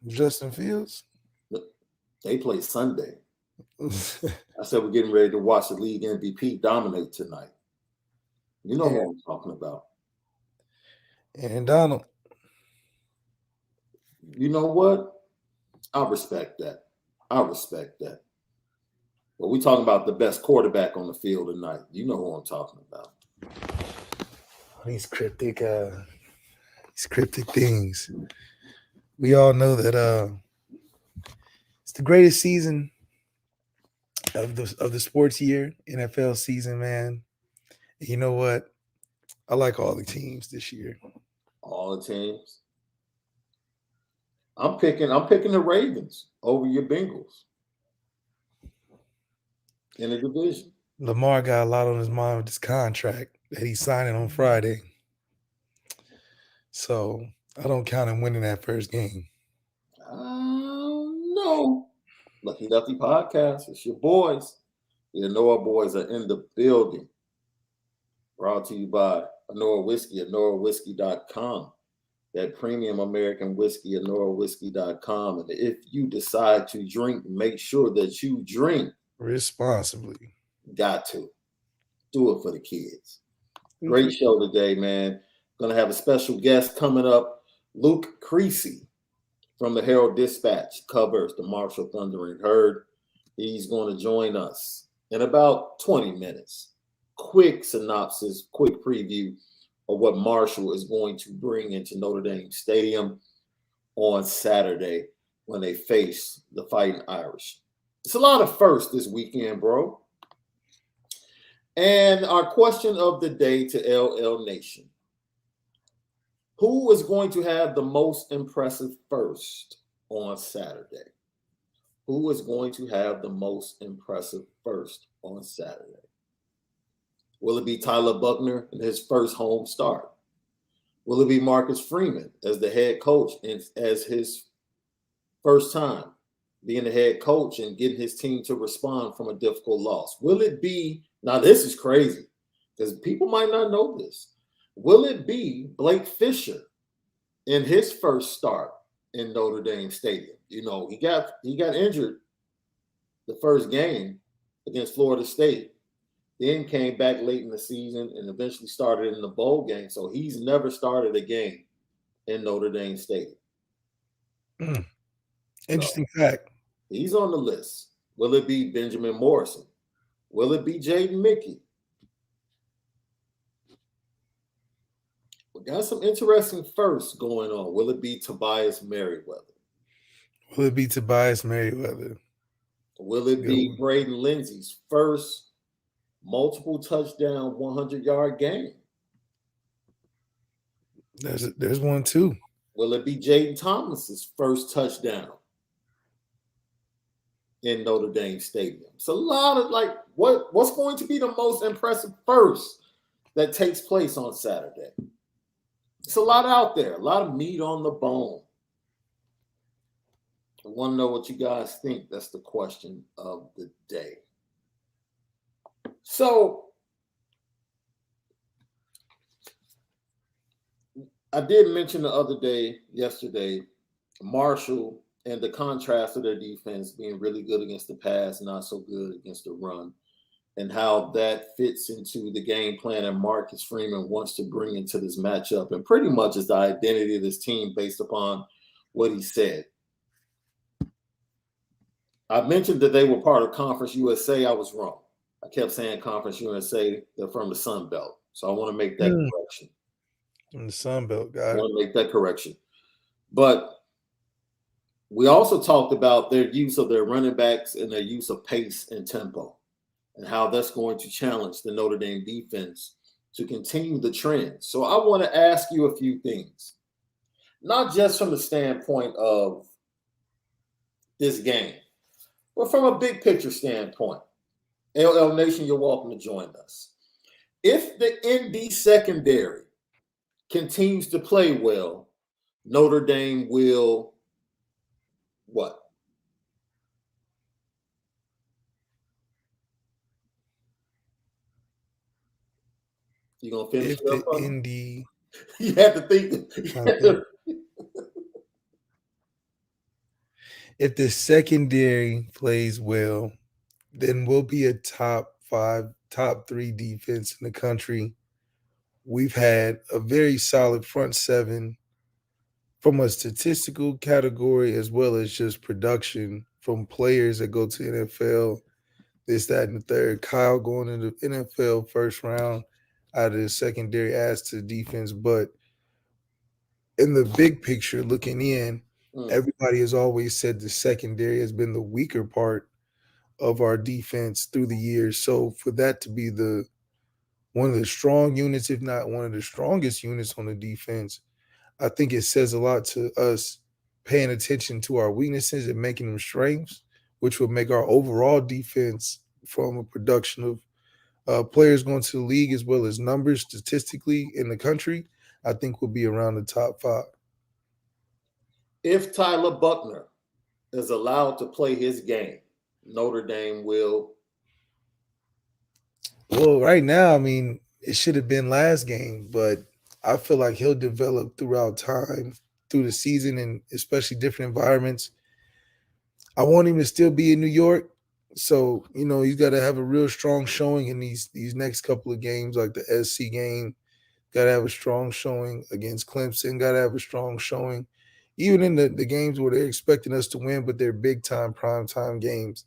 Justin Fields. They play Sunday. I said we're getting ready to watch the league MVP dominate tonight. You know and, what I'm talking about. and Donald. You know what? I respect that. I respect that. But we talking about the best quarterback on the field tonight. You know who I'm talking about. These cryptic things. We all know that it's the greatest season of the sports year, NFL season, man. And you know what? I like all the teams this year. All the teams. I'm picking the Ravens over your Bengals in the division. Lamar got a lot on his mind with this contract that he's signing on Friday. So I don't count him winning that first game. No. Lucky Lefty Podcast. It's your boys. The Onora boys are in the building. Brought to you by Onora Whisky, OnoraWhisky.com. That premium American whiskey, OnoraWhisky.com. And if you decide to drink, make sure that you drink Responsibly. Got to. Do it for the kids. Great show today, man. Going to have a special guest coming up, Luke Creasy from the Herald Dispatch, covers the Marshall Thundering Herd. He's going to join us in about 20 minutes. Quick synopsis, quick preview of what Marshall is going to bring into Notre Dame Stadium on Saturday when they face the Fighting Irish. It's a lot of firsts this weekend, bro. And our question of the day to LL Nation. Who is going to have the most impressive first on Saturday? Who is going to have the most impressive first on Saturday? Will it be Tyler Buckner in his first home start? Will it be Marcus Freeman as the head coach and as his first time being the head coach and getting his team to respond from a difficult loss? Will it be, now this is crazy because people might not know this. Will it be Blake Fisher in his first start in Notre Dame Stadium? You know, he got injured the first game against Florida State, then came back late in the season and eventually started in the bowl game. So he's never started a game in Notre Dame Stadium. Interesting fact. He's on the list. Will it be Benjamin Morrison? Will it be Jaden Mickey? We got some interesting firsts going on. Will it be Tobias Merriweather? Will it be Tobias Merriweather? Will it be Braden Lindsey's first multiple touchdown 100-yard game? There's one too. Will it be Jaden Thomas's first touchdown in Notre Dame Stadium? It's a lot of what's going to be the most impressive first that takes place on Saturday? It's a lot out there, a lot of meat on the bone. I want to know what you guys think. That's the question of the day. So I did mention the other day, yesterday, Marshall and the contrast of their defense being really good against the pass, not so good against the run, and how that fits into the game plan that Marcus Freeman wants to bring into this matchup, and pretty much is the identity of this team based upon what he said. I mentioned that they were part of Conference USA. I was wrong. I kept saying Conference USA. They're from the Sun Belt. So I want to make that correction. From the Sun Belt, guy. I want to make that correction. But we also talked about their use of their running backs and their use of pace and tempo and how that's going to challenge the Notre Dame defense to continue the trend. So I want to ask you a few things, not just from the standpoint of this game, but from a big picture standpoint. LL Nation, you're welcome to join us. If the ND secondary continues to play well, Notre Dame will what? You gonna finish if it up? The ND. You have to think. If the secondary plays well, then we'll be a top five, top three defense in the country. We've had a very solid front seven from a statistical category as well as just production from players that go to NFL, this, that, and the third. Kyle going into NFL first round out of the secondary adds to the defense. But in the big picture, looking in, Mm. everybody has always said the secondary has been the weaker part of our defense through the years. So for that to be the one of the strong units, if not one of the strongest units on the defense, I think it says a lot to us paying attention to our weaknesses and making them strengths, which will make our overall defense from a production of players going to the league as well as numbers statistically in the country, I think will be around the top five. If Tyler Buckner is allowed to play his game, Notre Dame will. Well, right now, I mean, it should have been last game, but I feel like he'll develop throughout time, through the season, and especially different environments. I want him to still be in New York. So, he's got to have a real strong showing in these next couple of games, like the SC game. Got to have a strong showing against Clemson. Got to have a strong showing, even in the games where they're expecting us to win, but they're big time, prime time games.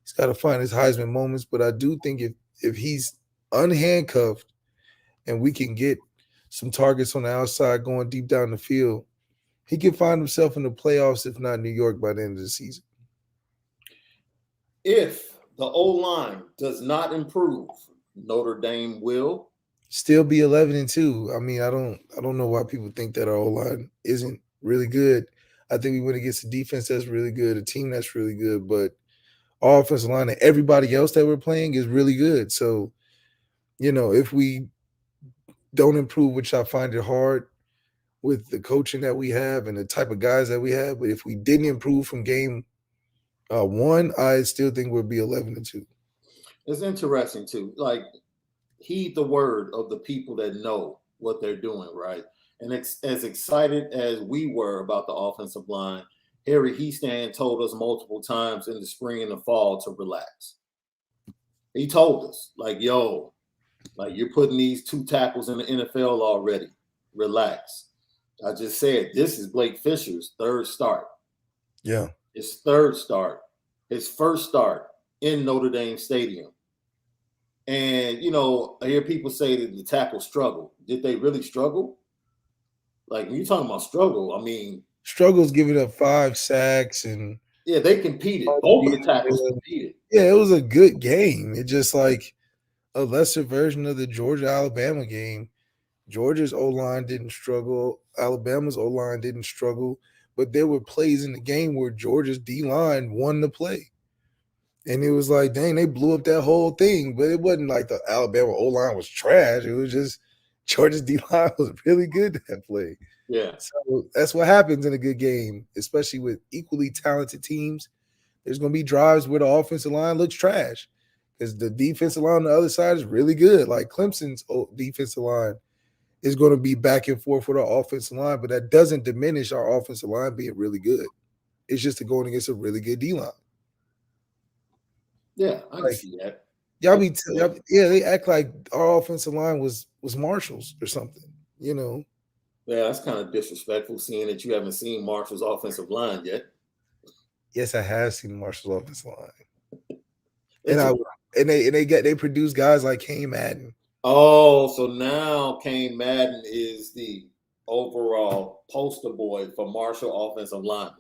He's got to find his Heisman moments. But I do think if he's unhandcuffed and we can get some targets on the outside going deep down the field, he can find himself in the playoffs, if not New York, by the end of the season. If the O-line does not improve, Notre Dame will. Still be 11-2. I mean, I don't know why people think that our O-line isn't really good. I think we went against a defense that's really good, a team that's really good, but our offensive line and everybody else that we're playing is really good. So, if we don't improve, which I find it hard with the coaching that we have and the type of guys that we have, but if we didn't improve from game one, I still think we'll be 11-2. It's interesting too. Like, heed the word of the people that know what they're doing, right? And as excited as we were about the offensive line, Harry Heastand told us multiple times in the spring and the fall to relax. He told us, like, yo, like, you're putting these two tackles in the NFL already. Relax. I just said, this is Blake Fisher's third start. Yeah. His third start. His first start in Notre Dame Stadium. And, I hear people say that the tackle struggled. Did they really struggle? Like, when you're talking about struggle, I mean. Struggles giving up 5 sacks and. Yeah, they competed. Both of the tackles competed. Yeah, it was a good game. It just like a lesser version of the Georgia-Alabama game. Georgia's O-line didn't struggle. Alabama's O-line didn't struggle. But there were plays in the game where Georgia's D-line won the play. And it was like, dang, they blew up that whole thing. But it wasn't like the Alabama O-line was trash. It was just Georgia's D-line was really good that play. Yeah. So that's what happens in a good game, especially with equally talented teams. There's going to be drives where the offensive line looks trash because the defensive line on the other side is really good. Like Clemson's defensive line is going to be back and forth with our offensive line, but that doesn't diminish our offensive line being really good. It's just going against a really good D-line. Yeah, I can see that. They act like our offensive line was Marshall's or something, Yeah, that's kind of disrespectful, seeing that you haven't seen Marshall's offensive line yet. Yes, I have seen Marshall's offensive line, they produce guys like Kane Madden. Oh, so now Kane Madden is the overall poster boy for Marshall offensive lineman.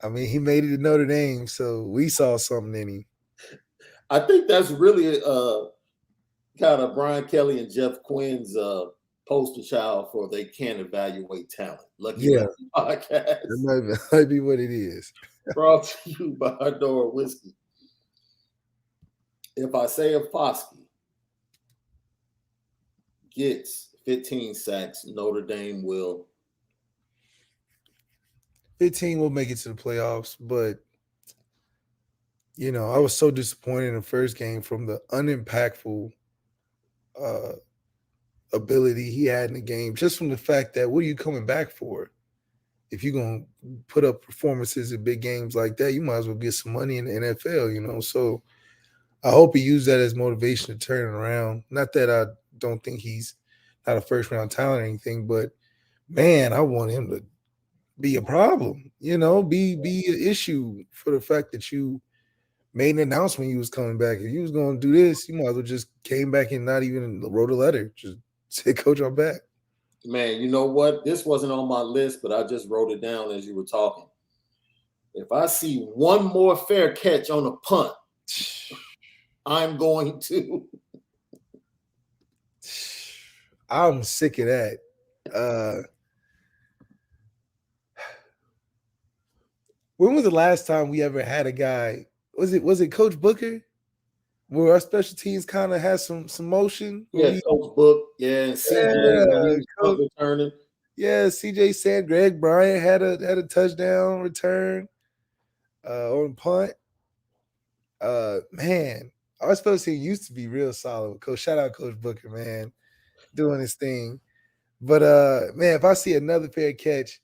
I mean, he made it to Notre Dame, so we saw something in him. I think that's really kind of Brian Kelly and Jeff Quinn's poster child for they can't evaluate talent. Lucky podcast. That might be what it is. Brought to you by Onora Whisky. If Isaiah Foskey gets 15 sacks, Notre Dame will. 15 will make it to the playoffs, but I was so disappointed in the first game from the unimpactful ability he had in the game, just from the fact that what are you coming back for? if you're gonna put up performances in big games like that, you might as well get some money in the NFL, So I hope he used that as motivation to turn it around. Not that I don't think he's not a first round talent or anything, but man, I want him to be a problem, be an issue for the fact that you made an announcement you was coming back. If you was gonna do this, you might as well just came back and not even wrote a letter. Just say, Coach, I'm back. Man, you know what? This wasn't on my list, but I just wrote it down as you were talking. If I see one more fair catch on a punt, I'm going to. I'm sick of that. When was the last time we ever had a guy? Was it Coach Booker? Where our special teams kind of had some motion. Yeah, Coach Book, and CJ when he was punt returning. Yeah, CJ said Greg Bryant had a touchdown return on punt. Man, our special team used to be real solid. Coach, shout out Coach Booker, man, doing his thing. But man, if I see another fair catch,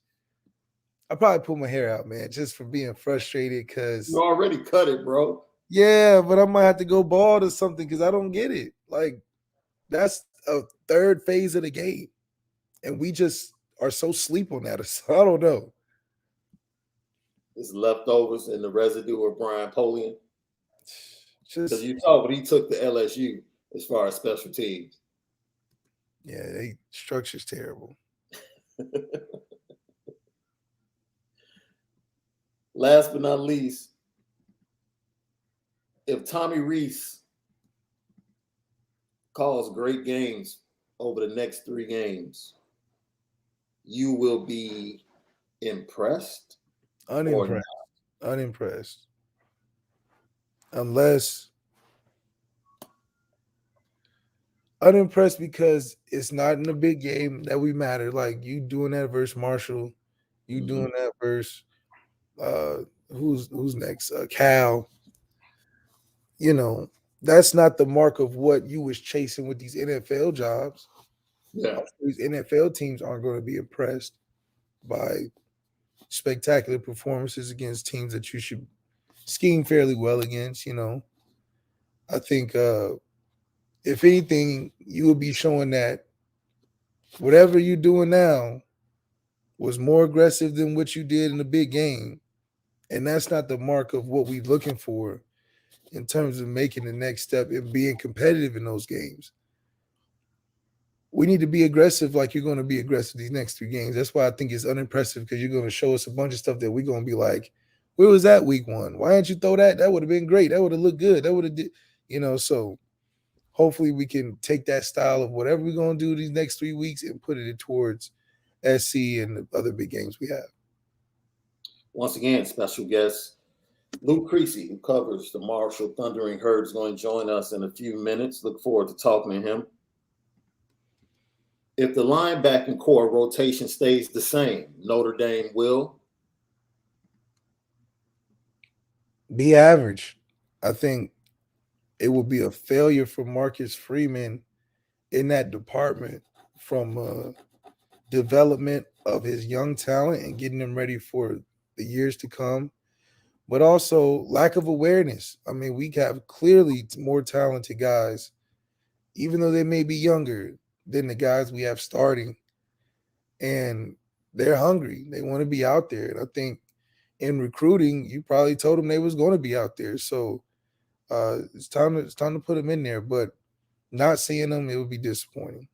I probably pull my hair out, man, just from being frustrated because you already cut it, bro. Yeah, but I might have to go bald or something because I don't get it. Like, that's a third phase of the game. And we just are so sleep on that. So I don't know. It's leftovers and the residue of Brian Polian. Because Just you saw what he took to LSU as far as special teams. Yeah, they structure's terrible. Last but not least, if Tommy Rees calls great games over the next 3 games, you will be impressed? Unimpressed. Unimpressed. Unimpressed because it's not in a big game that we matter. Like, you doing that versus Marshall, you doing that versus who's next? Cal. That's not the mark of what you was chasing with these NFL jobs. Yeah. These NFL teams aren't going to be impressed by spectacular performances against teams that you should scheme fairly well against. I think if anything, you will be showing that whatever you're doing now was more aggressive than what you did in the big game. And that's not the mark of what we're looking for in terms of making the next step and being competitive in those games. We need to be aggressive like you're going to be aggressive these next 3 games. That's why I think it's unimpressive because you're going to show us a bunch of stuff that we're going to be like, where was that week 1? Why didn't you throw that? That would have been great. That would have looked good. That would have did, so hopefully we can take that style of whatever we're going to do these next 3 weeks and put it towards SC and the other big games we have. Once again, special guest Luke Creasy, who covers the Marshall Thundering Herd, is going to join us in a few minutes. Look forward to talking to him. If the linebacking core rotation stays the same, Notre Dame will be average. I think it will be a failure for Marcus Freeman in that department from development of his young talent and getting them ready for the years to come, but also lack of awareness. I mean, we have clearly more talented guys, even though they may be younger than the guys we have starting, and they're hungry. They want to be out there. And I think in recruiting, you probably told them they was going to be out there. So it's time to put them in there, but not seeing them, it would be disappointing.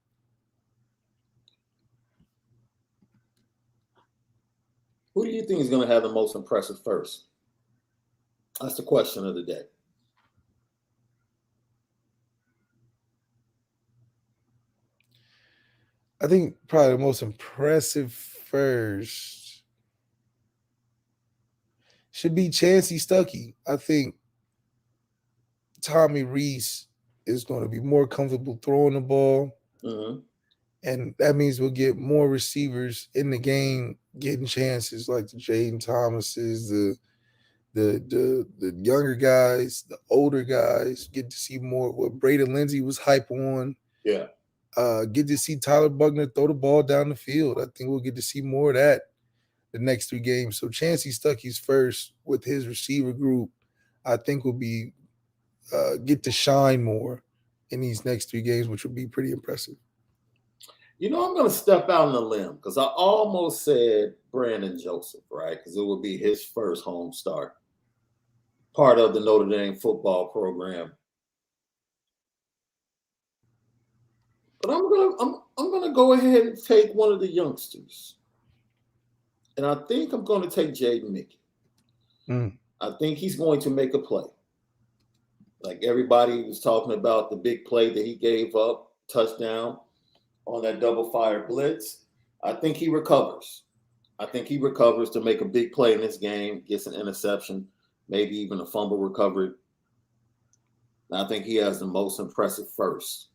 Who do you think is going to have the most impressive first? That's the question of the day. I think probably the most impressive first should be Chancey Stuckey. I think Tommy Rees is going to be more comfortable throwing the ball. Mm-hmm. And that means we'll get more receivers in the game getting chances, like the Jaden Thomases, the younger guys, the older guys. Get to see more what Braden Lindsey was hype on. Yeah. Get to see Tyler Buckner throw the ball down the field. I think we'll get to see more of that. the next 3 games. So Chancey Stuckey's first with his receiver group, I think will be get to shine more in these next 3 games, which would be pretty impressive. I'm going to step out on a limb because I almost said Brandon Joseph, right? Because it would be his first home start, part of the Notre Dame football program. But I'm gonna go ahead and take one of the youngsters, and I think I'm going to take Jaden Mickey. I think he's going to make a play. Like everybody was talking about the big play that he gave up, touchdown on that double fire blitz. I think he recovers. I think he recovers to make a big play in this game, gets an interception, maybe even a fumble recovery. And I think he has the most impressive first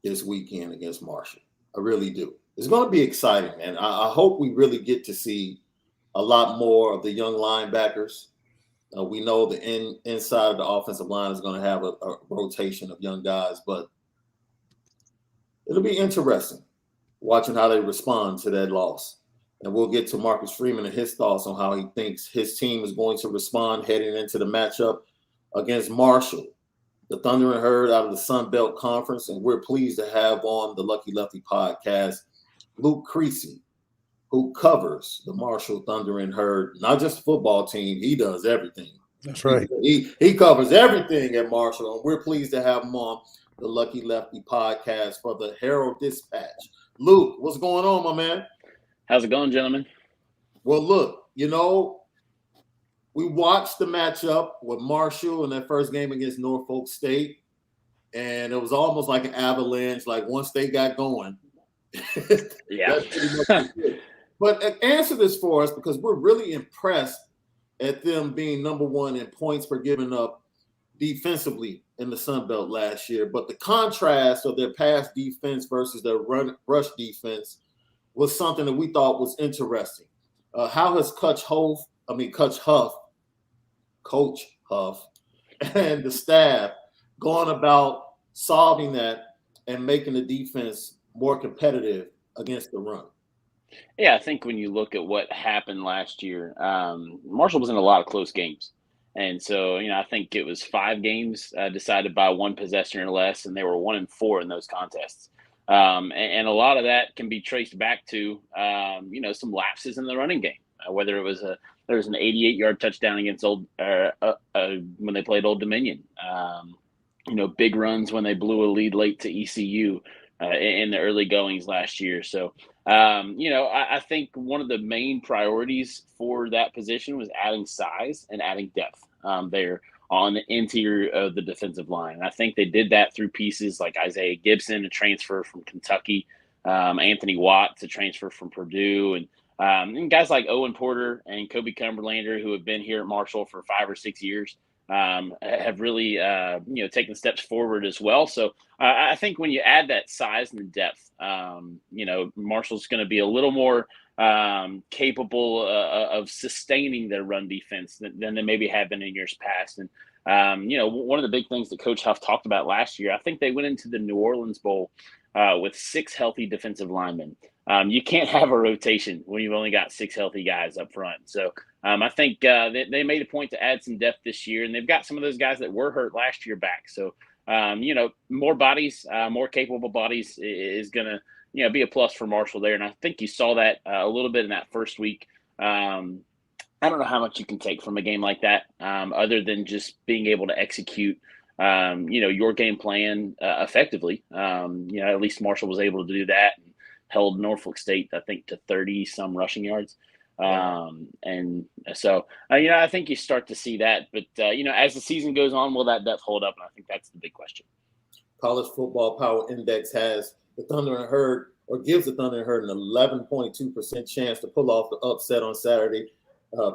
this weekend against Marshall. I really do. It's going to be exciting, man. I hope we really get to see a lot more of the young linebackers. We know the inside of the offensive line is going to have a rotation of young guys, but it'll be interesting watching how they respond to that loss. And we'll get to Marcus Freeman and his thoughts on how he thinks his team is going to respond heading into the matchup against Marshall, the Thunder and Herd out of the Sun Belt Conference. And we're pleased to have on the Lucky Lefty podcast, Luke Creasy, who covers the Marshall Thunder and Herd, not just the football team. He does everything. That's right. He covers everything at Marshall. And we're pleased to have him on the Lucky Lefty podcast for the Herald Dispatch. Luke, what's going on, my man? How's it going, gentlemen? Well, look, we watched the matchup with Marshall in that first game against Norfolk State, and it was almost like an avalanche. Like once they got going, yeah. That's pretty much it. But answer this for us because we're really impressed at them being number one in points per given up defensively in the Sun Belt last year. But the contrast of their pass defense versus their rush defense was something that we thought was interesting. How has Coach Huff, and the staff gone about solving that and making the defense more competitive against the run? Yeah, I think when you look at what happened last year, Marshall was in a lot of close games. And so, I think it was 5 games decided by one possession or less, and they were 1-4 in those contests. And a lot of that can be traced back to, some lapses in the running game, whether it was there was an 88-yard touchdown against when they played Old Dominion, big runs when they blew a lead late to ECU in the early goings last year. So, I think one of the main priorities for that position was adding size and adding depth there on the interior of the defensive line. And I think they did that through pieces like Isaiah Gibson, a transfer from Kentucky, Anthony Watts, a transfer from Purdue, and guys like Owen Porter and Kobe Cumberlander, who have been here at Marshall for 5 or 6 years, have really, taken steps forward as well. So I think when you add that size and depth, Marshall's going to be a little more capable of sustaining their run defense than they maybe have been in years past. And, one of the big things that Coach Huff talked about last year, I think they went into the New Orleans Bowl with 6 healthy defensive linemen. You can't have a rotation when you've only got 6 healthy guys up front. So I think they made a point to add some depth this year, and they've got some of those guys that were hurt last year back. So, more bodies, more capable bodies is going to, be a plus for Marshall there. And I think you saw that a little bit in that first week. I don't know how much you can take from a game like that, other than just being able to execute, your game plan effectively. At least Marshall was able to do that and held Norfolk State, I think, to 30-some rushing yards. And so, I think you start to see that. But, as the season goes on, will that depth hold up? And I think that's the big question. College Football Power Index has the Thunder and Herd, or gives the Thunder and Herd an 11.2% chance to pull off the upset on Saturday.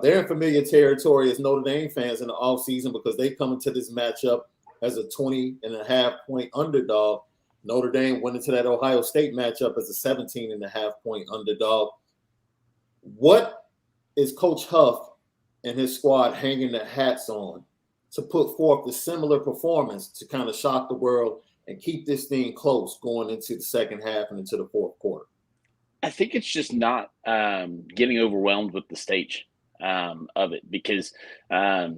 They're in familiar territory as Notre Dame fans in the offseason because they come into this matchup as a 20.5-point underdog. Notre Dame went into that Ohio State matchup as a 17.5-point underdog. What is Coach Huff and his squad hanging their hats on to put forth a similar performance to kind of shock the world and keep this thing close going into the second half and into the fourth quarter? I think it's just not getting overwhelmed with the stage of it because, I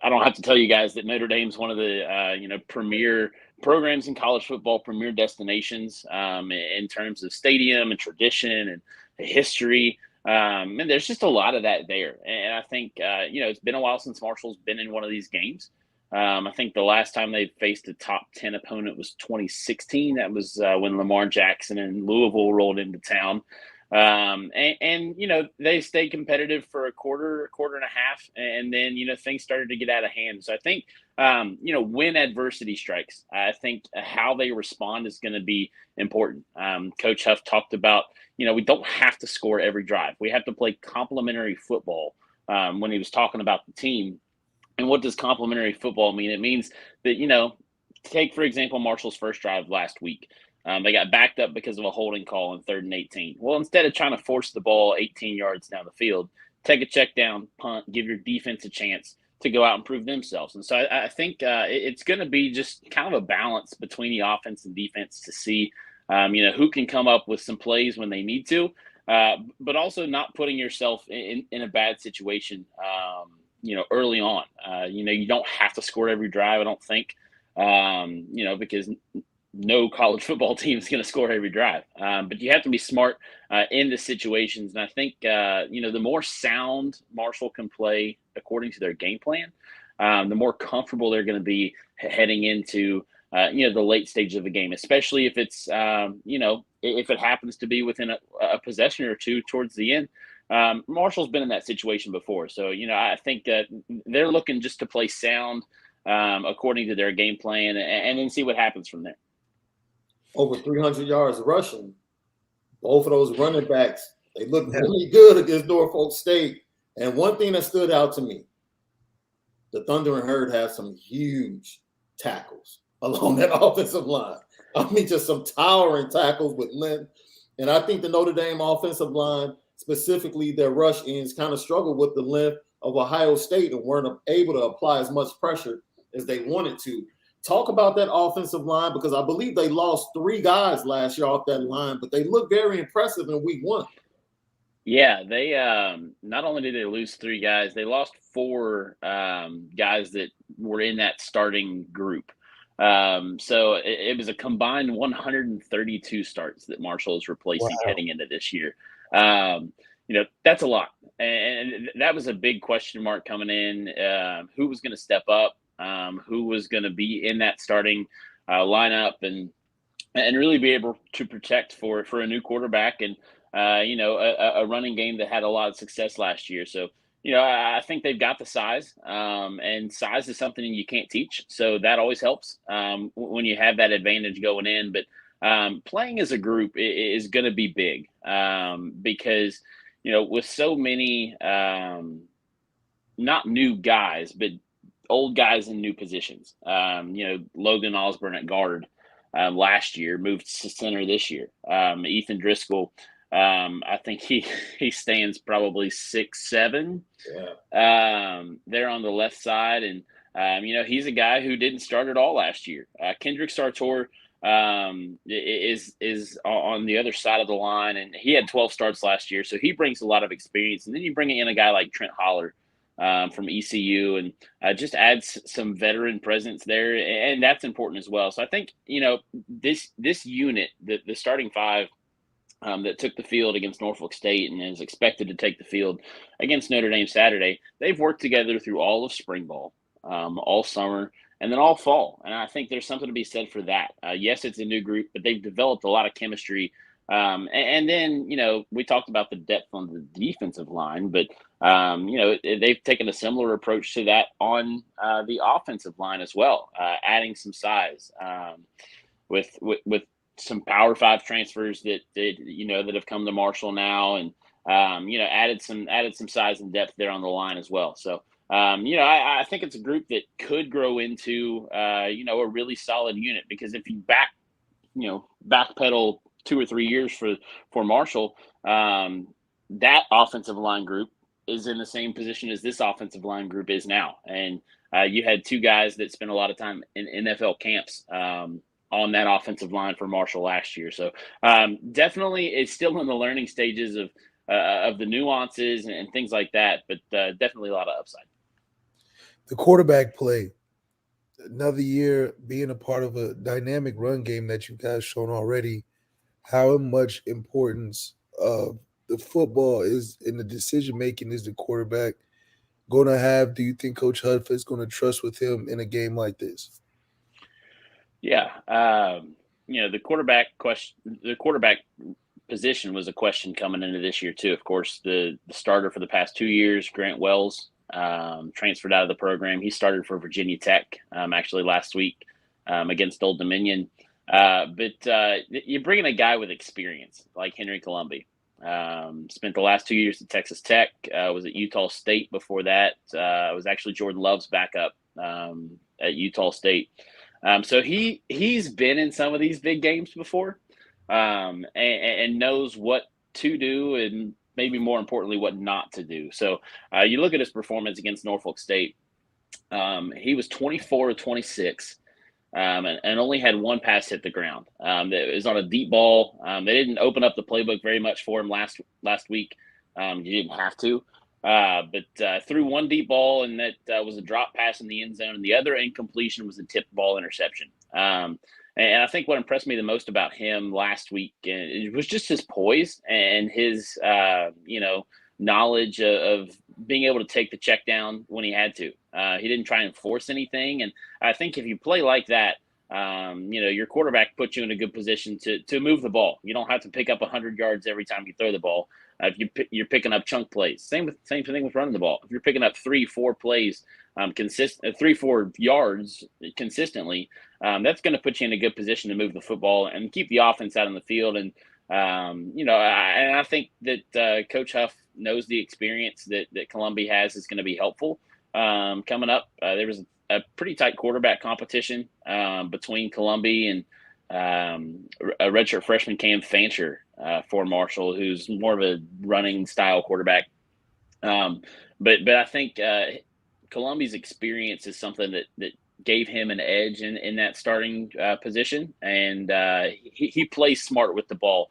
don't have to tell you guys that Notre Dame's one of the, premier programs in college football, premier destinations in terms of stadium and tradition and history. And there's just a lot of that there. And I think, it's been a while since Marshall's been in one of these games. I think the last time they faced a top 10 opponent was 2016. That was when Lamar Jackson and Louisville rolled into town. They stayed competitive for a quarter and a half. And then, things started to get out of hand. So I think, when adversity strikes, I think how they respond is going to be important. Coach Huff talked about, we don't have to score every drive. We have to play complementary football when he was talking about the team. And what does complementary football mean? It means that, take, for example, Marshall's first drive last week. They got backed up because of a holding call on 3rd and 18. Well, instead of trying to force the ball 18 yards down the field, take a check down, punt, give your defense a chance to go out and prove themselves. And so I think it's going to be just kind of a balance between the offense and defense to see, who can come up with some plays when they need to, but also not putting yourself in a bad situation early on. You don't have to score every drive, I don't think, because no college football team is going to score every drive. But you have to be smart in the situations. And I think, the more sound Marshall can play according to their game plan, the more comfortable they're going to be heading into, the late stage of the game, especially if it's, if it happens to be within a possession or two towards the end. Marshall's been in that situation before. So, I think that they're looking just to play sound according to their game plan and then see what happens from there. Over 300 yards rushing. Both of those running backs, they look really good against Norfolk State. And one thing that stood out to me, the Thunder and Herd have some huge tackles along that offensive line. I mean, just some towering tackles with length. And I think the Notre Dame offensive line, specifically their rush ends, kind of struggled with the length of Ohio State and weren't able to apply as much pressure as they wanted to. Talk about that offensive line, because I believe they lost 3 guys last year off that line, but they look very impressive in week 1. Yeah, they not only did they lose 3 guys, they lost 4 guys that were in that starting group. So it was a combined 132 starts that Marshall is replacing heading into this year. That's a lot. And that was a big question mark coming in. Who was going to step up? Who was going to be in that starting lineup and really be able to protect for a new quarterback and, a running game that had a lot of success last year. So, I think they've got the size, and size is something you can't teach. So that always helps when you have that advantage going in. But playing as a group is going to be big because, with so many not new guys, but old guys in new positions. Logan Osborne at guard last year moved to center this year. Ethan Driscoll, I think he stands probably 6'7". Yeah. There on the left side, and he's a guy who didn't start at all last year. Kendrick Sartor is on the other side of the line, and he had 12 starts last year, so he brings a lot of experience. And then you bring in a guy like Trent Holler from ECU, and just adds some veteran presence there, and that's important as well. So I think this unit, the starting 5 that took the field against Norfolk State and is expected to take the field against Notre Dame Saturday, they've worked together through all of spring ball, all summer, and then all fall. And I think there's something to be said for that. Yes, it's a new group, but they've developed a lot of chemistry. And then, we talked about the depth on the defensive line, but, they've taken a similar approach to that on the offensive line as well, adding some size with some Power 5 transfers that have come to Marshall now, and added some size and depth there on the line as well. So I think it's a group that could grow into a really solid unit, because if you backpedal 2 or 3 years for Marshall, that offensive line group is in the same position as this offensive line group is now. And you had 2 guys that spent a lot of time in NFL camps on that offensive line for Marshall last year. So definitely it's still in the learning stages of the nuances and things like that, but definitely a lot of upside. The quarterback play, another year being a part of a dynamic run game that you guys shown already, how much importance of the football is in the decision making is the quarterback going to have? Do you think Coach Huff is going to trust with him in a game like this? Yeah, the quarterback position was a question coming into this year too. Of course, the starter for the past 2 years, Grant Wells, transferred out of the program. He started for Virginia Tech actually last week against Old Dominion. But you're bringing a guy with experience like Henry Colombi. Spent the last 2 years at Texas Tech. Was at Utah State before that. Was actually Jordan Love's backup at Utah State. So he's been in some of these big games before, and knows what to do and maybe more importantly what not to do. So you look at his performance against Norfolk State. He was 24 of 26. And only had one pass hit the ground. It was on a deep ball. They didn't open up the playbook very much for him last week. You didn't have to. But threw one deep ball, and that was a drop pass in the end zone. And the other incompletion was a tipped ball interception. And I think what impressed me the most about him last week it was just his poise and his, knowledge of being able to take the check down when he had to. He didn't try and force anything. And I think if you play like that, your quarterback puts you in a good position to move the ball. You don't have to pick up 100 yards every time you throw the ball. If you're picking up chunk plays, same thing with running the ball. If you're picking up 3-4 plays, 3-4 yards consistently, that's going to put you in a good position to move the football and keep the offense out on the field. And I think that Coach Huff knows the experience that Colombi has is going to be helpful coming up. There was a pretty tight quarterback competition between Colombi and a redshirt freshman Cam Fancher for Marshall, who's more of a running style quarterback. But I think Colombi's experience is something that gave him an edge in that starting position, and he plays smart with the ball,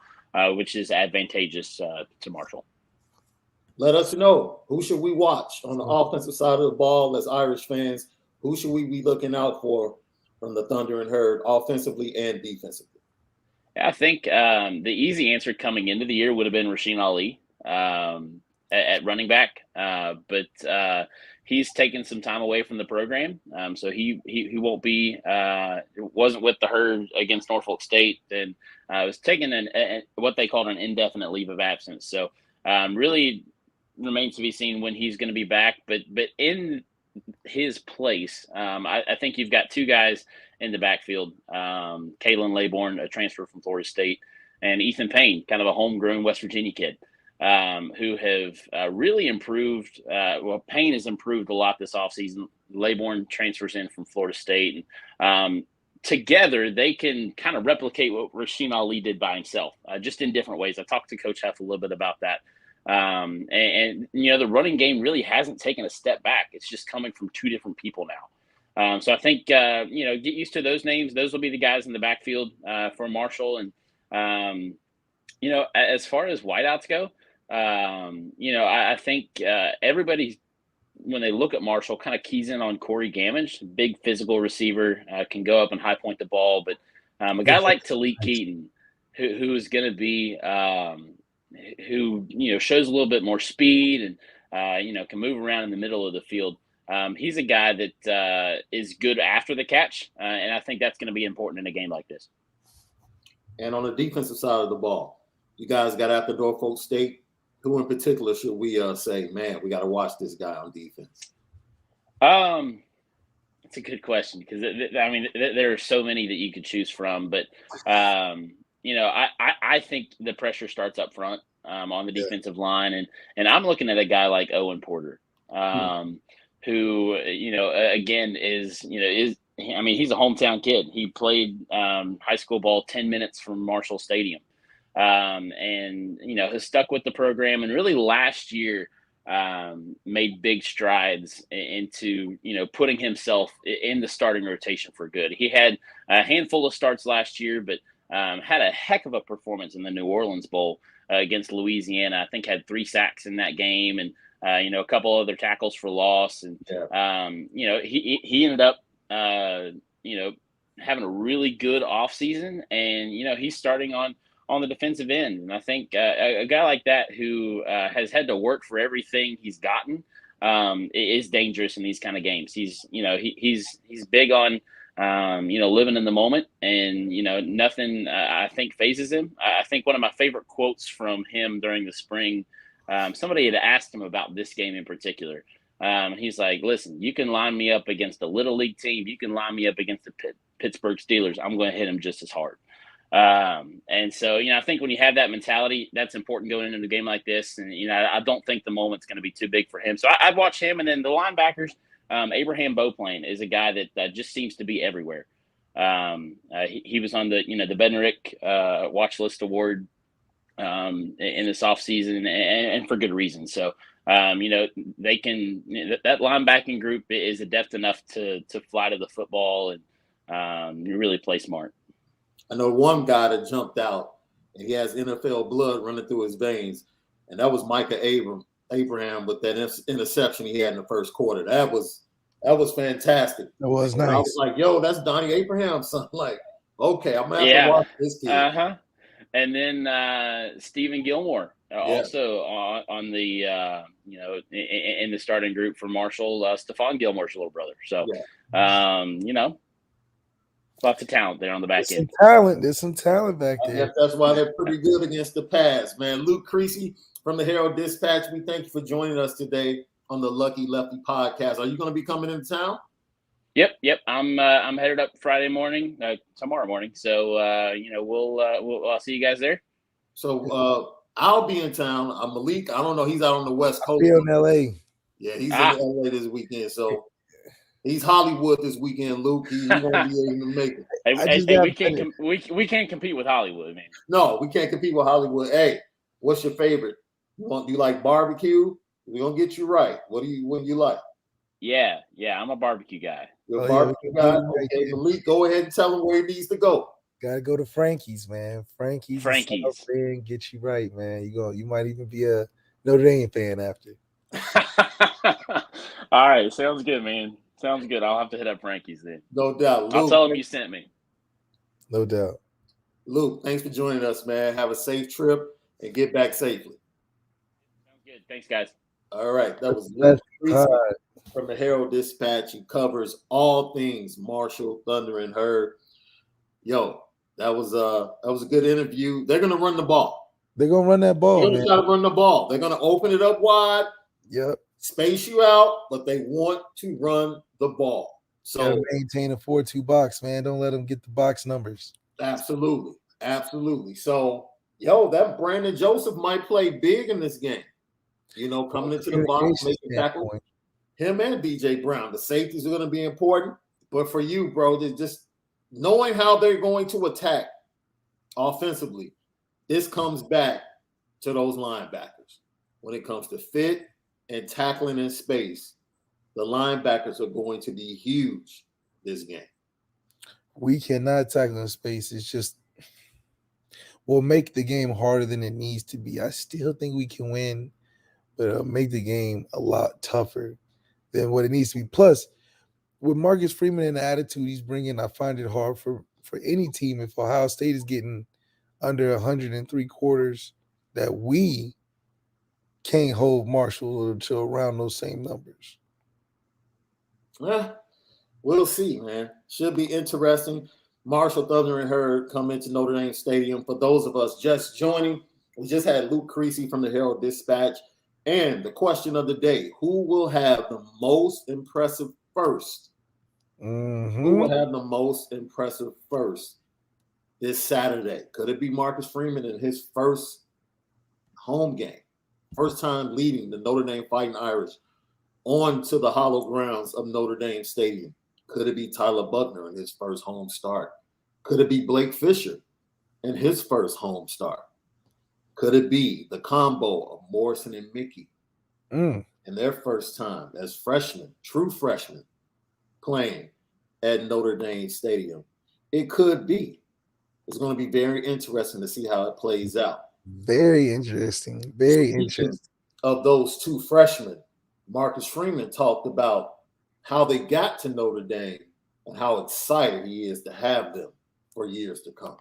which is advantageous to Marshall. Let us know, who should we watch on the offensive side of the ball as Irish fans? Who should we be looking out for from the Thunder and Herd offensively and defensively? I think the easy answer coming into the year would have been Rasheen Ali at running back, but he's taken some time away from the program, so he won't be wasn't with the Herd against Norfolk State, and was taking what they called an indefinite leave of absence. So really remains to be seen when he's going to be back. But in his place, I think you've got two guys in the backfield, Kalen Laybourne, a transfer from Florida State, and Ethan Payne, kind of a homegrown West Virginia kid, who have really improved. Payne has improved a lot this offseason. Laybourne transfers in from Florida State. And together, they can kind of replicate what Rasheen Ali did by himself, just in different ways. I talked to Coach Huff a little bit about that. And the running game really hasn't taken a step back. It's just coming from two different people now. So I think, get used to those names. Those will be the guys in the backfield for Marshall. And, as far as wideouts go, I think everybody, when they look at Marshall, kind of keys in on Corey Gammage, big physical receiver, can go up and high point the ball. But a guy like Talik Keaton, who is going to be who shows a little bit more speed and can move around in the middle of the field. He's a guy that is good after the catch, and I think that's going to be important in a game like this. And on the defensive side of the ball, you guys got after Norfolk State. Who in particular should we say, man, we got to watch this guy on defense? It's a good question because there are so many that you could choose from, but I think the pressure starts up front on the defensive line, and I'm looking at a guy like Owen Porter, who again is he's a hometown kid. He played high school ball 10 minutes from Marshall Stadium, and has stuck with the program. And really last year made big strides into, putting himself in the starting rotation for good. He had a handful of starts last year, but had a heck of a performance in the New Orleans Bowl against Louisiana. I think had 3 sacks in that game, and a couple other tackles for loss. And he ended up having a really good offseason, and he's starting on the defensive end. And I think a guy like that who has had to work for everything he's gotten is dangerous in these kind of games. He's big on living in the moment, and nothing I think phases him. I think one of my favorite quotes from him during the spring, somebody had asked him about this game in particular. He's like, "Listen, you can line me up against a little league team. You can line me up against the Pittsburgh Steelers. I'm going to hit him just as hard." And so, I think when you have that mentality, that's important going into a game like this. And, I don't think the moment's going to be too big for him. So I'd watch him. And then the linebackers, Abraham Beauplain is a guy that just seems to be everywhere. He was on the Bednarik watch list award in this offseason, and for good reason. So, they can, that linebacking group is adept enough to fly to the football and really play smart. I know one guy that jumped out, and he has NFL blood running through his veins, and that was Micah Abraham with that interception he had in the first quarter. That was fantastic. That was nice. I was like, "Yo, that's Donnie Abraham's son." Like, okay, I'm gonna have to watch this kid. And then Stephen Gilmore also on the in the starting group for Marshall. Stephon Gilmore's little brother. So lots of talent there on the back end. There's some talent back there. I guess that's why they're pretty good against the pass, man. Luke Creasy from the Herald Dispatch, we thank you for joining us today on the Lucky Lefty podcast. Are you going to be coming into town? Yep. I'm headed up Friday morning, tomorrow morning. So I'll see you guys there. So I'll be in town. Malik, I don't know. He's out on the West Coast. I'll be in LA. Yeah, he's in LA this weekend. So he's Hollywood this weekend, Luke. He won't be able to make it. We can't compete with Hollywood, man. No, we can't compete with Hollywood. Hey, what's your favorite? You like barbecue? We're gonna get you right. What do you like? Yeah, I'm a barbecue guy. You're a barbecue guy? Okay, Malik, go ahead and tell him where he needs to go. Gotta go to Frankie's, man. Frankie's and get you right, man. You might even be a Notre Dame fan after. All right, sounds good, man. Sounds good. I'll have to hit up Frankie's then. No doubt. Luke, I'll tell him you sent me. No doubt. Luke, thanks for joining us, man. Have a safe trip and get back safely. Sounds good. Thanks, guys. All right. That was Luke from the Herald Dispatch. He covers all things Marshall, Thunder, and Herd. Yo, that was a good interview. They're gonna run the ball. They're gonna run that ball. They're gonna run the ball. They're gonna open it up wide. Yep. Space you out, but they want to run the ball. So maintain a 4-2 box, man. Don't let them get the box numbers. Absolutely. So, that Brandon Joseph might play big in this game. Coming into the box, making tackle. Him and BJ Brown. The safeties are going to be important. But for you, bro, just knowing how they're going to attack offensively, this comes back to those linebackers. When it comes to fit and tackling in space, the linebackers are going to be huge this game. We cannot tackle in space. It's just will make the game harder than it needs to be. I still think we can win, but it'll make the game a lot tougher than what it needs to be. Plus, with Marcus Freeman and the attitude he's bringing, I find it hard for any team if Ohio State is getting under 103 quarters that we can't hold Marshall to around those same numbers. Well, we'll see, man. Should be interesting. Marshall, Thunder, and Herd come into Notre Dame Stadium. For those of us just joining, we just had Luke Creasy from the Herald Dispatch. And the question of the day, who will have the most impressive first? Mm-hmm. Who will have the most impressive first this Saturday? Could it be Marcus Freeman in his first home game? First time leading the Notre Dame Fighting Irish onto the hollow grounds of Notre Dame Stadium? Could it be Tyler Buckner in his first home start? Could it be Blake Fisher in his first home start? Could it be the combo of Morrison and Mickey Mm. and their first time as freshmen, true freshmen, playing at Notre Dame Stadium. It could be. It's going to be very interesting to see how it plays out. Very interesting. Very Speaking interesting. of those two freshmen, Marcus Freeman talked about how they got to Notre Dame and how excited he is to have them for years to come.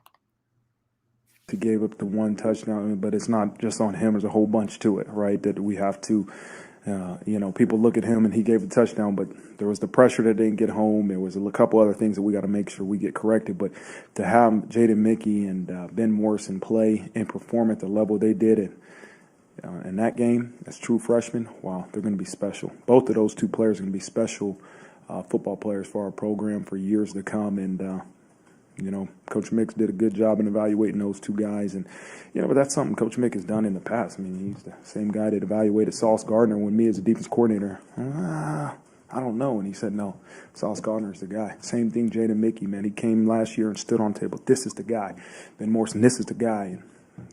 He gave up the one touchdown, but it's not just on him. There's a whole bunch to it, right? That we have to, people look at him and he gave a touchdown, but there was the pressure that didn't get home. There was a couple other things that we got to make sure we get corrected. But to have Jaden, Mickey, and Ben Morrison play and perform at the level they did in that game as true freshmen, wow, they're going to be special. Both of those two players are going to be special football players for our program for years to come. And Coach Mix did a good job in evaluating those two guys. And, but that's something Coach Mick has done in the past. I mean, he's the same guy that evaluated Sauce Gardner when me as a defense coordinator. I don't know. And he said, no, Sauce Gardner's the guy. Same thing, Jaden Mickey, man. He came last year and stood on the table. This is the guy. Ben Morrison, this is the guy. And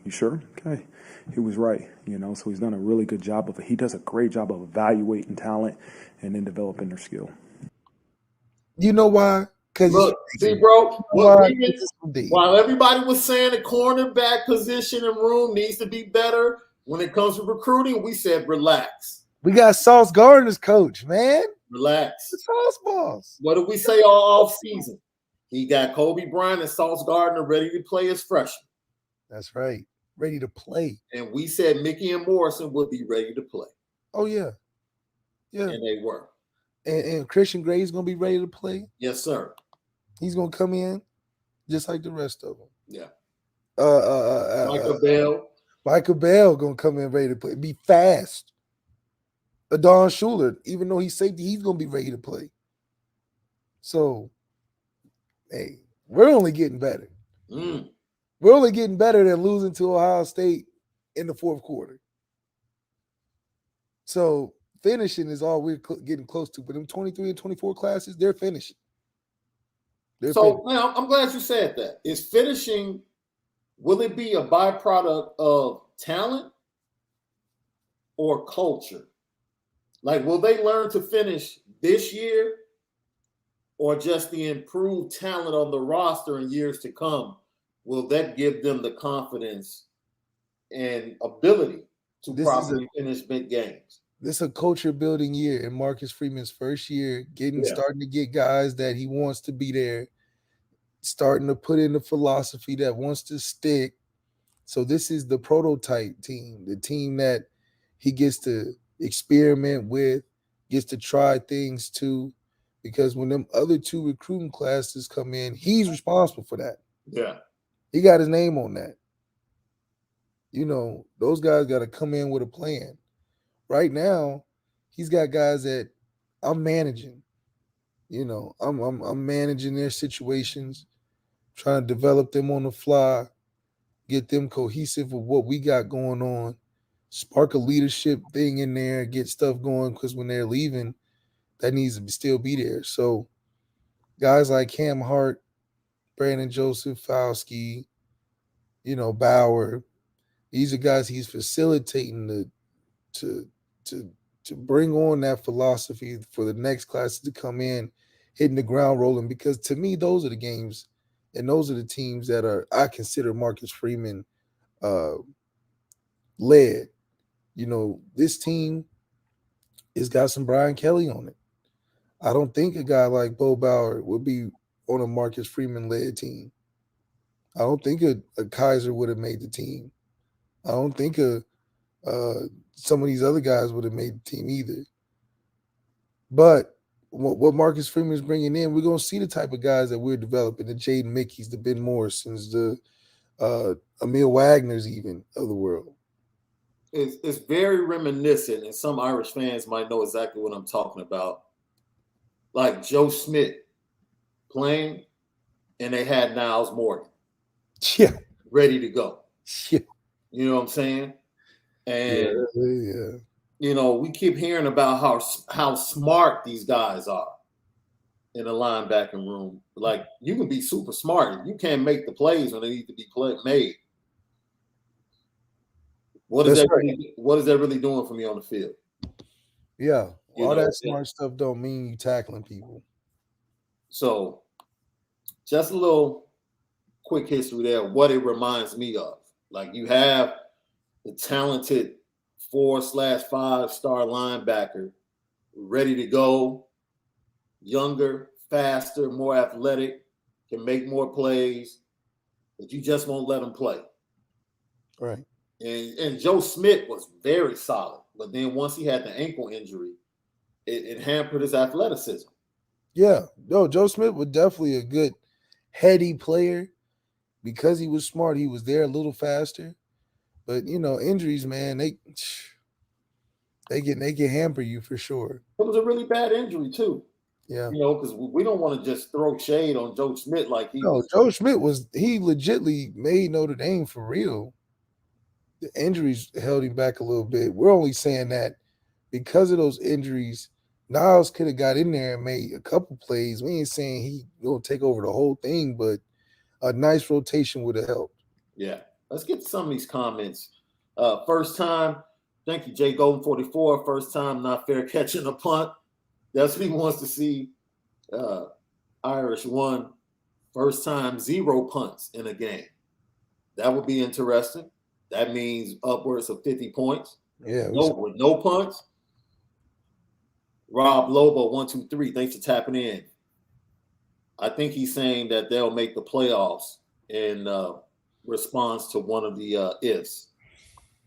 you sure? Okay. He was right, so he's done a really good job of it. He does a great job of evaluating talent and then developing their skill. You know why? Look, see, bro, while everybody was saying the cornerback position and room needs to be better when it comes to recruiting, we said relax. We got Sauce Gardner's coach, man. Relax. The Sauce Boss. What did we say all off season? He got Kobe Bryant and Sauce Gardner ready to play as freshmen. That's right. Ready to play. And we said Mickey and Morrison would be ready to play. Oh, yeah. Yeah. And they were. And Christian Gray's going to be ready to play? Yes, sir. He's going to come in just like the rest of them. Yeah. Michael Bell going to come in ready to play. Be fast. Adon Schuler, even though he's safety, he's going to be ready to play. So, hey, we're only getting better. We're only getting better than losing to Ohio State in the fourth quarter. So, finishing is all we're getting close to. But them 23 and 24 classes, they're finishing. Now, I'm glad you said that. Is finishing, will it be a byproduct of talent or culture? Like, will they learn to finish this year or just the improved talent on the roster in years to come? Will that give them the confidence and ability to properly finish big games? This is a culture building year in Marcus Freeman's first year, starting to get guys that he wants to be there, starting to put in the philosophy that wants to stick. So this is the prototype team, the team that he gets to experiment with, gets to try things too, because when them other two recruiting classes come in, he's responsible for that. Yeah. He got his name on that. Those guys got to come in with a plan. Right now, he's got guys that I'm managing. I'm managing their situations, trying to develop them on the fly, get them cohesive with what we got going on, spark a leadership thing in there, get stuff going, because when they're leaving, that needs to still be there. So guys like Cam Hart, Brandon Joseph, Fauski, Bauer, these are guys he's facilitating to bring on that philosophy for the next classes to come in, hitting the ground rolling. Because to me, those are the games and those are the teams that I consider Marcus Freeman led. This team has got some Brian Kelly on it. I don't think a guy like Bo Bauer would be on a Marcus Freeman led team. I don't think a Kaiser would have made the team. I don't think some of these other guys would have made the team either. But what Marcus Freeman is bringing in, we're going to see the type of guys that we're developing, the Jaden Mickeys, the Ben Morrisons, the Emil Wagners even of the world. It's very reminiscent, and some Irish fans might know exactly what I'm talking about. Like Joe Smith playing, and they had Niles Morgan. Yeah. Ready to go. Yeah. You know what I'm saying? And we keep hearing about how smart these guys are in the linebacking room. Like, you can be super smart. You can't make the plays when they need to be made. What is that really doing for me on the field? Yeah. You All know, that smart stuff don't mean you tackling people. So just a little quick history there, what it reminds me of. Like you have the talented 4/5-star linebacker ready to go, younger, faster, more athletic, can make more plays, but you just won't let him play. Right. And Joe Smith was very solid, but then once he had the ankle injury, it hampered his athleticism. Yeah. No, Joe Smith was definitely a good heady player because he was smart. He was there a little faster. But injuries, man, they can hamper you for sure. It was a really bad injury too. Yeah. Because we don't want to just throw shade on Joe Smith like he No, was. Joe Schmidt he legitly made Notre Dame for real. The injuries held him back a little bit. We're only saying that because of those injuries, Niles could have got in there and made a couple plays. We ain't saying he gonna take over the whole thing, but a nice rotation would have helped. Yeah. Let's get to some of these comments. First time, thank you, Jay Golden 44. First time not fair catching a punt. That's what he wants to see. Irish won. First time 0 punts in a game. That would be interesting. That means upwards of 50 points. Yeah, With no punts. Rob Lobo 123. Thanks for tapping in. I think he's saying that they'll make the playoffs in response to one of the ifs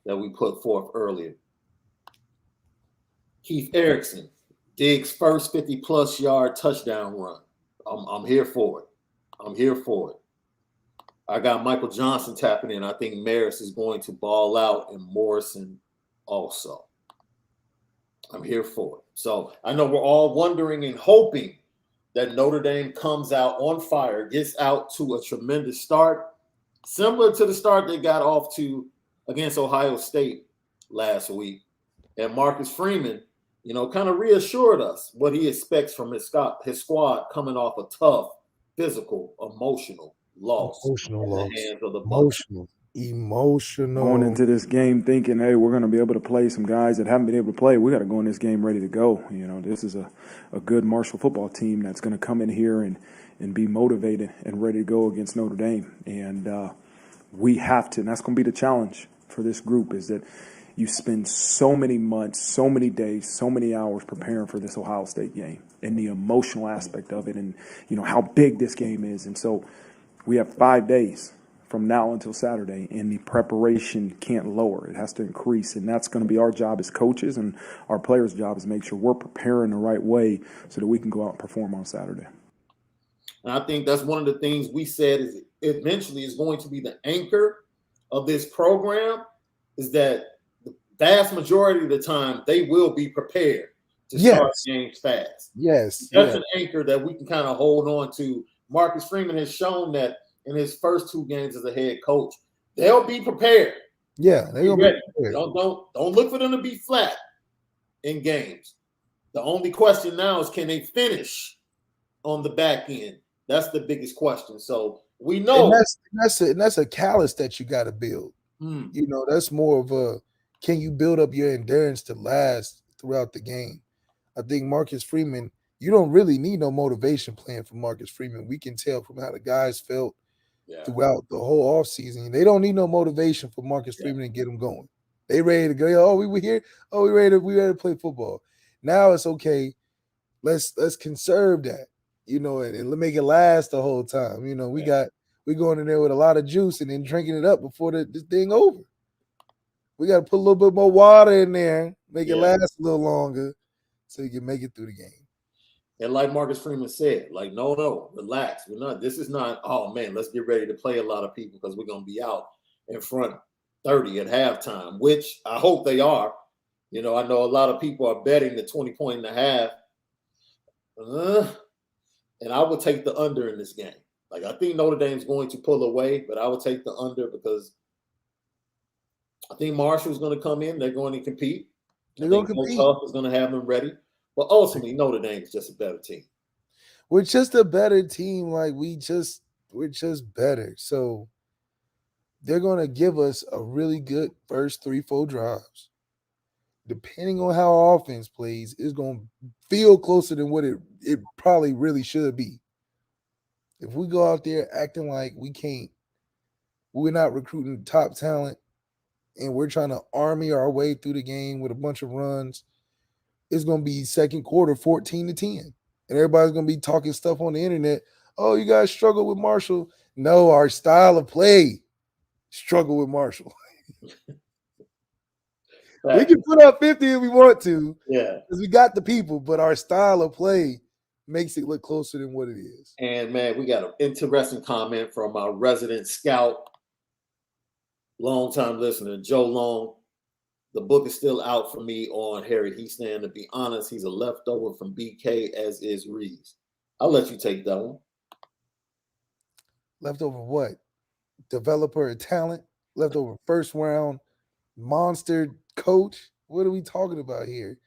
that we put forth earlier. Keith Erickson, Diggs' first 50-plus yard touchdown run. I'm here for it. I'm here for it. I got Michael Johnson tapping in. I think Maris is going to ball out, and Morrison also. I'm here for it. So I know we're all wondering and hoping that Notre Dame comes out on fire, gets out to a tremendous start, similar to the start they got off to against Ohio State last week. And Marcus Freeman, kind of reassured us what he expects from his squad coming off a tough, physical, emotional loss. Emotional loss. The hands of the Bucs. Emotional. Going into this game thinking, hey, we're going to be able to play some guys that haven't been able to play. We got to go in this game ready to go. This is a good Marshall football team that's going to come in here and be motivated and ready to go against Notre Dame. And we have to, and that's going to be the challenge for this group, is that you spend so many months, so many days, so many hours preparing for this Ohio State game and the emotional aspect of it and, how big this game is. And so we have 5 days from now until Saturday, and the preparation can't lower. It has to increase, and that's going to be our job as coaches, and our players' job is to make sure we're preparing the right way so that we can go out and perform on Saturday. And I think that's one of the things we said is eventually is going to be the anchor of this program, is that the vast majority of the time they will be prepared to start games fast. Yes. That's an anchor that we can kind of hold on to. Marcus Freeman has shown that in his first 2 games as a head coach, they'll be prepared. Yeah, they'll be ready. prepared. Don't look for them to be flat in games. The only question now is, can they finish on the back end? That's the biggest question. So we know that's a callus that you got to build. That's more of a, can you build up your endurance to last throughout the game? I think Marcus Freeman, you don't really need no motivation plan for Marcus Freeman. We can tell from how the guys felt throughout the whole offseason. They don't need no motivation for Marcus Freeman to get them going. They ready to go. Oh, we here. Oh, we ready to play football. Now it's okay. Let's conserve that, and make it last the whole time. We going in there with a lot of juice and then drinking it up before this thing over. We got to put a little bit more water in there, make it last a little longer, so you can make it through the game. And like Marcus Freeman said, no, relax. This is not, oh man, let's get ready to play a lot of people because we're going to be out in front 30 at halftime, which I hope they are. I know a lot of people are betting the 20.5. And I would take the under in this game. I think Notre Dame's going to pull away, but I would take the under because I think Marshall's going to come in. They're going to compete. I think Coach Huff is going to have them ready. But ultimately, Notre Dame is just a better team. We're just a better team. We're just better. So they're going to give us a really good first 3-4 drives. depending on how our offense plays, is going to feel closer than what it probably really should be. If we go out there acting like we're not recruiting top talent, and we're trying to army our way through the game with a bunch of runs, it's going to be second quarter 14-10. And everybody's going to be talking stuff on the internet. Oh, you guys struggle with Marshall. No, our style of play struggle with Marshall. Right. We can put up 50 if we want to. Yeah. Because we got the people, but our style of play makes it look closer than what it is. And, man, we got an interesting comment from our resident scout, long-time listener, Joe Long. The book is still out for me on Harry Heastan. To be honest, he's a leftover from BK, as is Reeves. I'll let you take that one. Leftover what? Developer of talent? Leftover first round monster coach? What are we talking about here?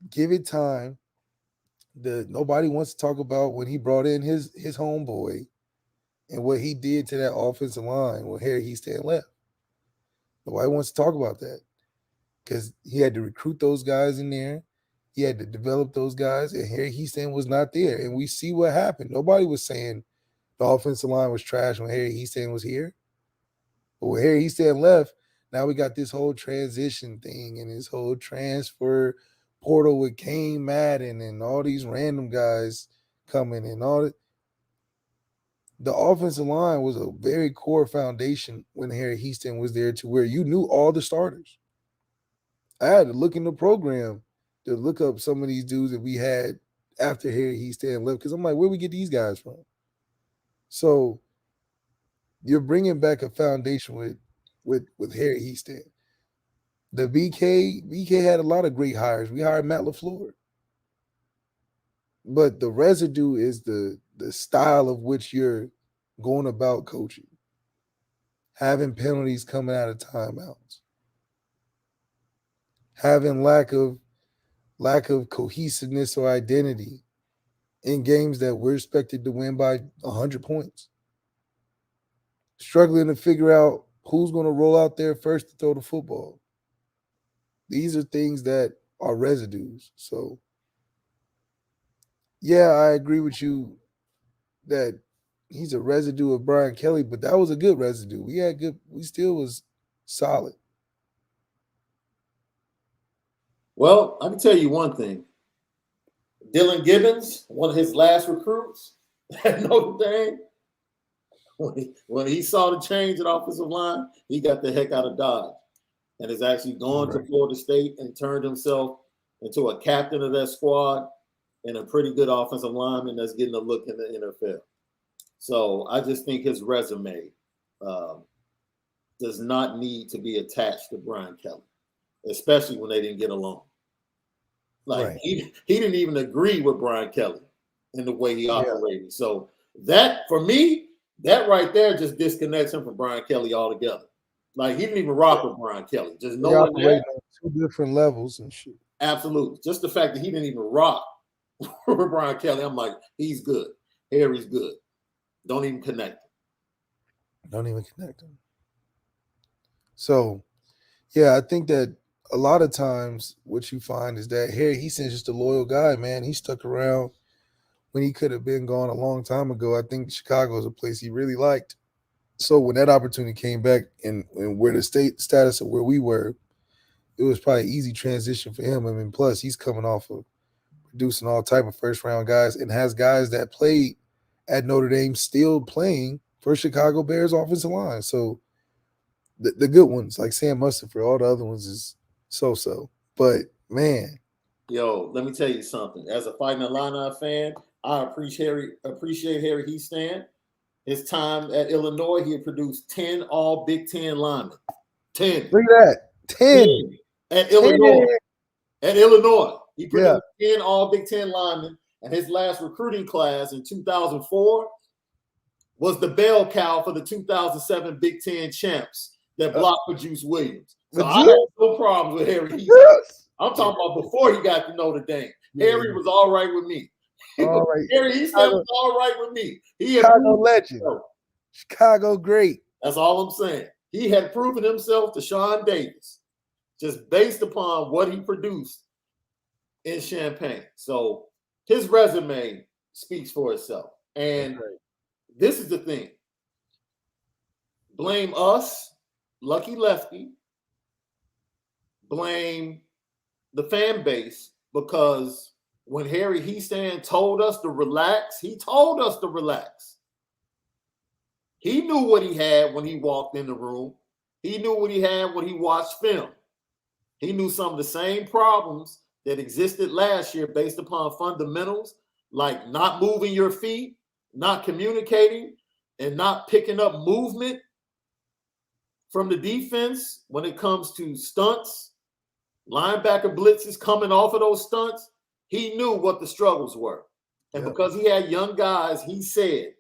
Give it time. Nobody wants to talk about when he brought in his homeboy and what he did to that offensive line when Harry Heastan left. Nobody wants to talk about that because he had to recruit those guys in there. He had to develop those guys, and Harry Heastan was not there. And we see what happened. Nobody was saying the offensive line was trash when Harry Heastan was here. But when Harry Heastan left, now we got this whole transition thing and this whole transfer portal with Kane Madden and all these random guys coming and all that. The offensive line was a very core foundation when Harry Heastan was there to where you knew all the starters. I had to look in the program to look up some of these dudes that we had after Harry Heastan left because I'm like, where we get these guys from? So you're bringing back a foundation with Harry Heastan. The BK had a lot of great hires. We hired Matt LaFleur. But the residue is the style of which you're going about coaching. Having penalties coming out of timeouts. Having lack of cohesiveness or identity in games that we're expected to win by 100 points. Struggling to figure out who's going to roll out there first to throw the football. These are things that are residues. So, yeah, I agree with you that he's a residue of Brian Kelly, but that was a good residue. We still was solid. Well, I can tell you one thing. Dylan Gibbons, one of his last recruits at Notre Dame, when he saw the change in offensive line, he got the heck out of Dodge and has actually gone to Florida State and turned himself into a captain of that squad and a pretty good offensive lineman that's getting a look in the NFL. So I just think his resume does not need to be attached to Brian Kelly, especially when they didn't get along. Like he didn't even agree with Brian Kelly in the way he operated. So that, for me, that right there just disconnects him from Brian Kelly altogether. Like, he didn't even rock with Brian Kelly. Just knowing that. On 2 different levels and shit. Absolutely. Just the fact that he didn't even rock with Brian Kelly, I'm like, he's good. Harry's good. Don't even connect him. So, yeah, I think that a lot of times what you find is that Harry Heaston's just a loyal guy, man. He stuck around when he could have been gone a long time ago. I think Chicago is a place he really liked. So when that opportunity came back and where the status of where we were, it was probably an easy transition for him. I mean, plus he's coming off of producing all type of first-round guys and has guys that played at Notre Dame still playing for Chicago Bears offensive line. So the good ones, like Sam Mustipher, all the other ones is so-so. But, man. Yo, let me tell you something. As a Fighting Illini fan, I appreciate Harry Heastan. His time at Illinois, he had produced 10 all Big Ten linemen. 10. Look at that. 10. At Illinois. At Illinois. He produced 10 all Big Ten linemen. And his last recruiting class in 2004 was the bell cow for the 2007 Big Ten champs that blocked for Juice Williams. So I had no problems with Harry Heastan. I'm talking about before he got to Notre Dame. Harry was all right with me. All right. Harry Heastan was all right with me. He had Chicago legend. Chicago great. That's all I'm saying. He had proven himself to Shaun Davis just based upon what he produced in Champaign. So his resume speaks for itself. And this is the thing. Blame us, lucky Lefty. Blame the fan base, because when Harry Heastan told us to relax, he told us to relax. He knew what he had when he walked in the room. He knew what he had when he watched film. He knew some of the same problems that existed last year based upon fundamentals, like not moving your feet, not communicating, and not picking up movement from the defense when it comes to stunts, linebacker blitzes coming off of those stunts. He knew what the struggles were. And because he had young guys, he said,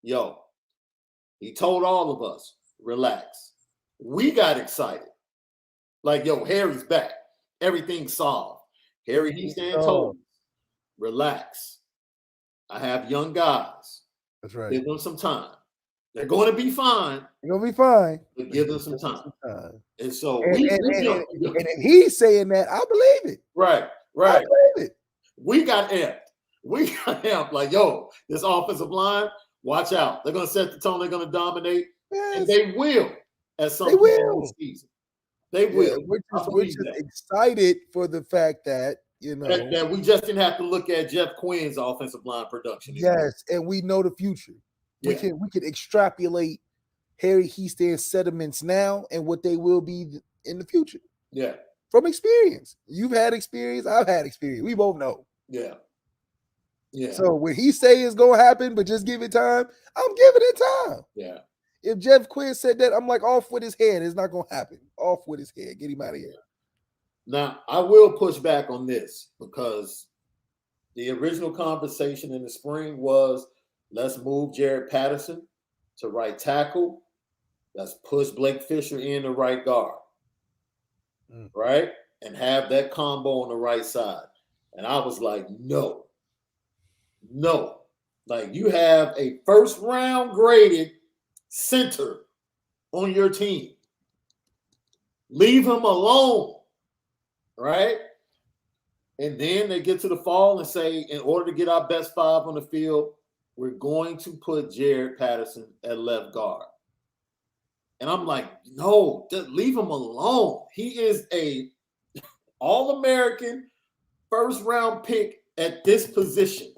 he told all of us, relax. We got excited. Like, Harry's back. Everything's solved. Harry Heastan told us, relax. I have young guys. That's right. Give them some time. They're going to be fine. They're going to be fine. But give them some time. And so, and if he's saying that, I believe it. Right. I believe it. We got amped. Like, this offensive line, watch out. They're going to set the tone. They're going to dominate. Yes. And they will at some point in the season. They will. We're just excited for the fact that, that we just didn't have to look at Jeff Quinn's offensive line production. Yes, and we know the future. We can extrapolate Harry Heastan's sediments now and what they will be in the future. Yeah. From experience. You've had experience. I've had experience. We both know. Yeah. Yeah. So when he say it's going to happen, but just give it time, I'm giving it time. Yeah. If Jeff Quinn said that, I'm like, off with his head. It's not going to happen. Off with his head. Get him out of here. Now, I will push back on this, because the original conversation in the spring was, let's move Jared Patterson to right tackle. Let's push Blake Fisher in the right guard. Right? And have that combo on the right side. And I was like, no. Like, you have a first round graded center on your team. Leave him alone. Right? And then they get to the fall and say, in order to get our best five on the field, we're going to put Jared Patterson at left guard. And I'm like, no, just leave him alone. He is a All-American first-round pick at this position.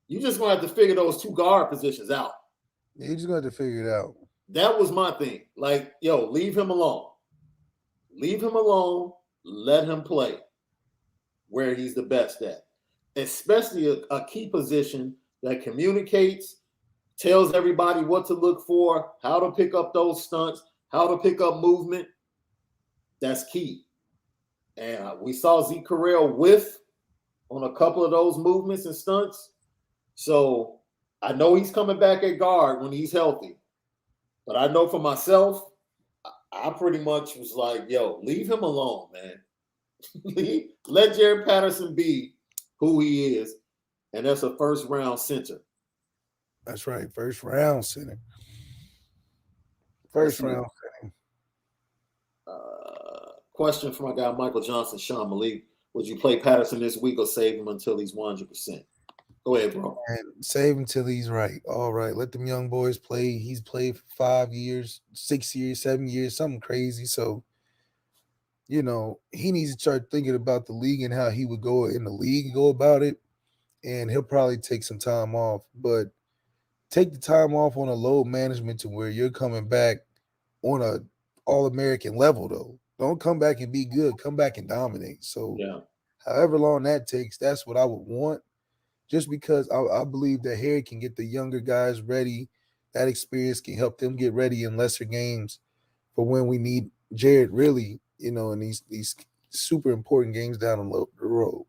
You're just going to have to figure those two guard positions out. You're just going to have to figure it out. That was my thing. Like, leave him alone. Leave him alone. Let him play where he's the best at. Especially a key position that communicates, tells everybody what to look for, how to pick up those stunts, how to pick up movement. That's key. And we saw Zeke Correll whiff on a couple of those movements and stunts. So I know he's coming back at guard when he's healthy. But I know for myself, I pretty much was like, leave him alone, man. Let Jared Patterson be who he is. And that's a first-round center. That's right. First round center. First round center. Question from my guy Michael Johnson, Shaun Malik. Would you play Patterson this week or save him until he's 100%? Go ahead, bro. And save him till he's right. All right. Let them young boys play. He's played for 5 years, 6 years, 7 years, something crazy. So, he needs to start thinking about the league and how he would go in the league and go about it. And he'll probably take some time off. But take the time off on a load management to where you're coming back on a All-American level, though. Don't come back and be good. Come back and dominate. So, however long that takes, that's what I would want. Just because I believe that Harry can get the younger guys ready. That experience can help them get ready in lesser games for when we need Jared really, in these super important games down the road.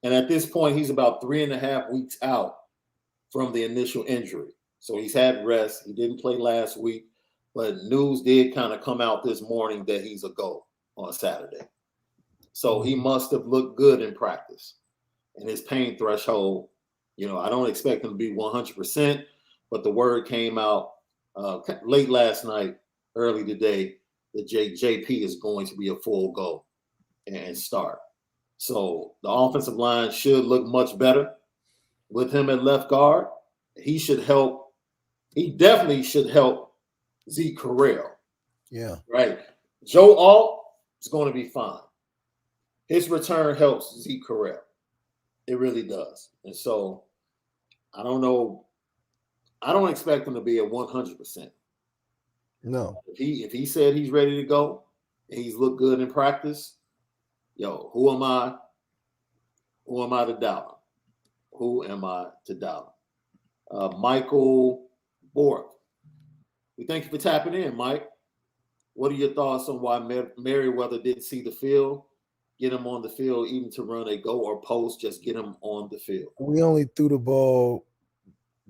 And at this point, he's about 3.5 weeks out from the initial injury. So he's had rest. He didn't play last week, but news did kind of come out this morning that he's a go on Saturday. So he must have looked good in practice. And his pain threshold, I don't expect him to be 100%, but the word came out late last night, early today, that JP is going to be a full go and start. So the offensive line should look much better with him at left guard. He should help. He definitely should help Zeke Correll. Yeah. Right. Joe Alt is going to be fine. His return helps Zeke Correll. It really does. And so I don't know. I don't expect him to be at 100%. No. If he said he's ready to go and he's looked good in practice, yo, who am I? Who am I to doubt him? Who am I to doubt him? Michael Bork. We thank you for tapping in, Mike. What are your thoughts on why Merriweather didn't see the field? Get him on the field, even to run a go or post, just get him on the field. We only threw the ball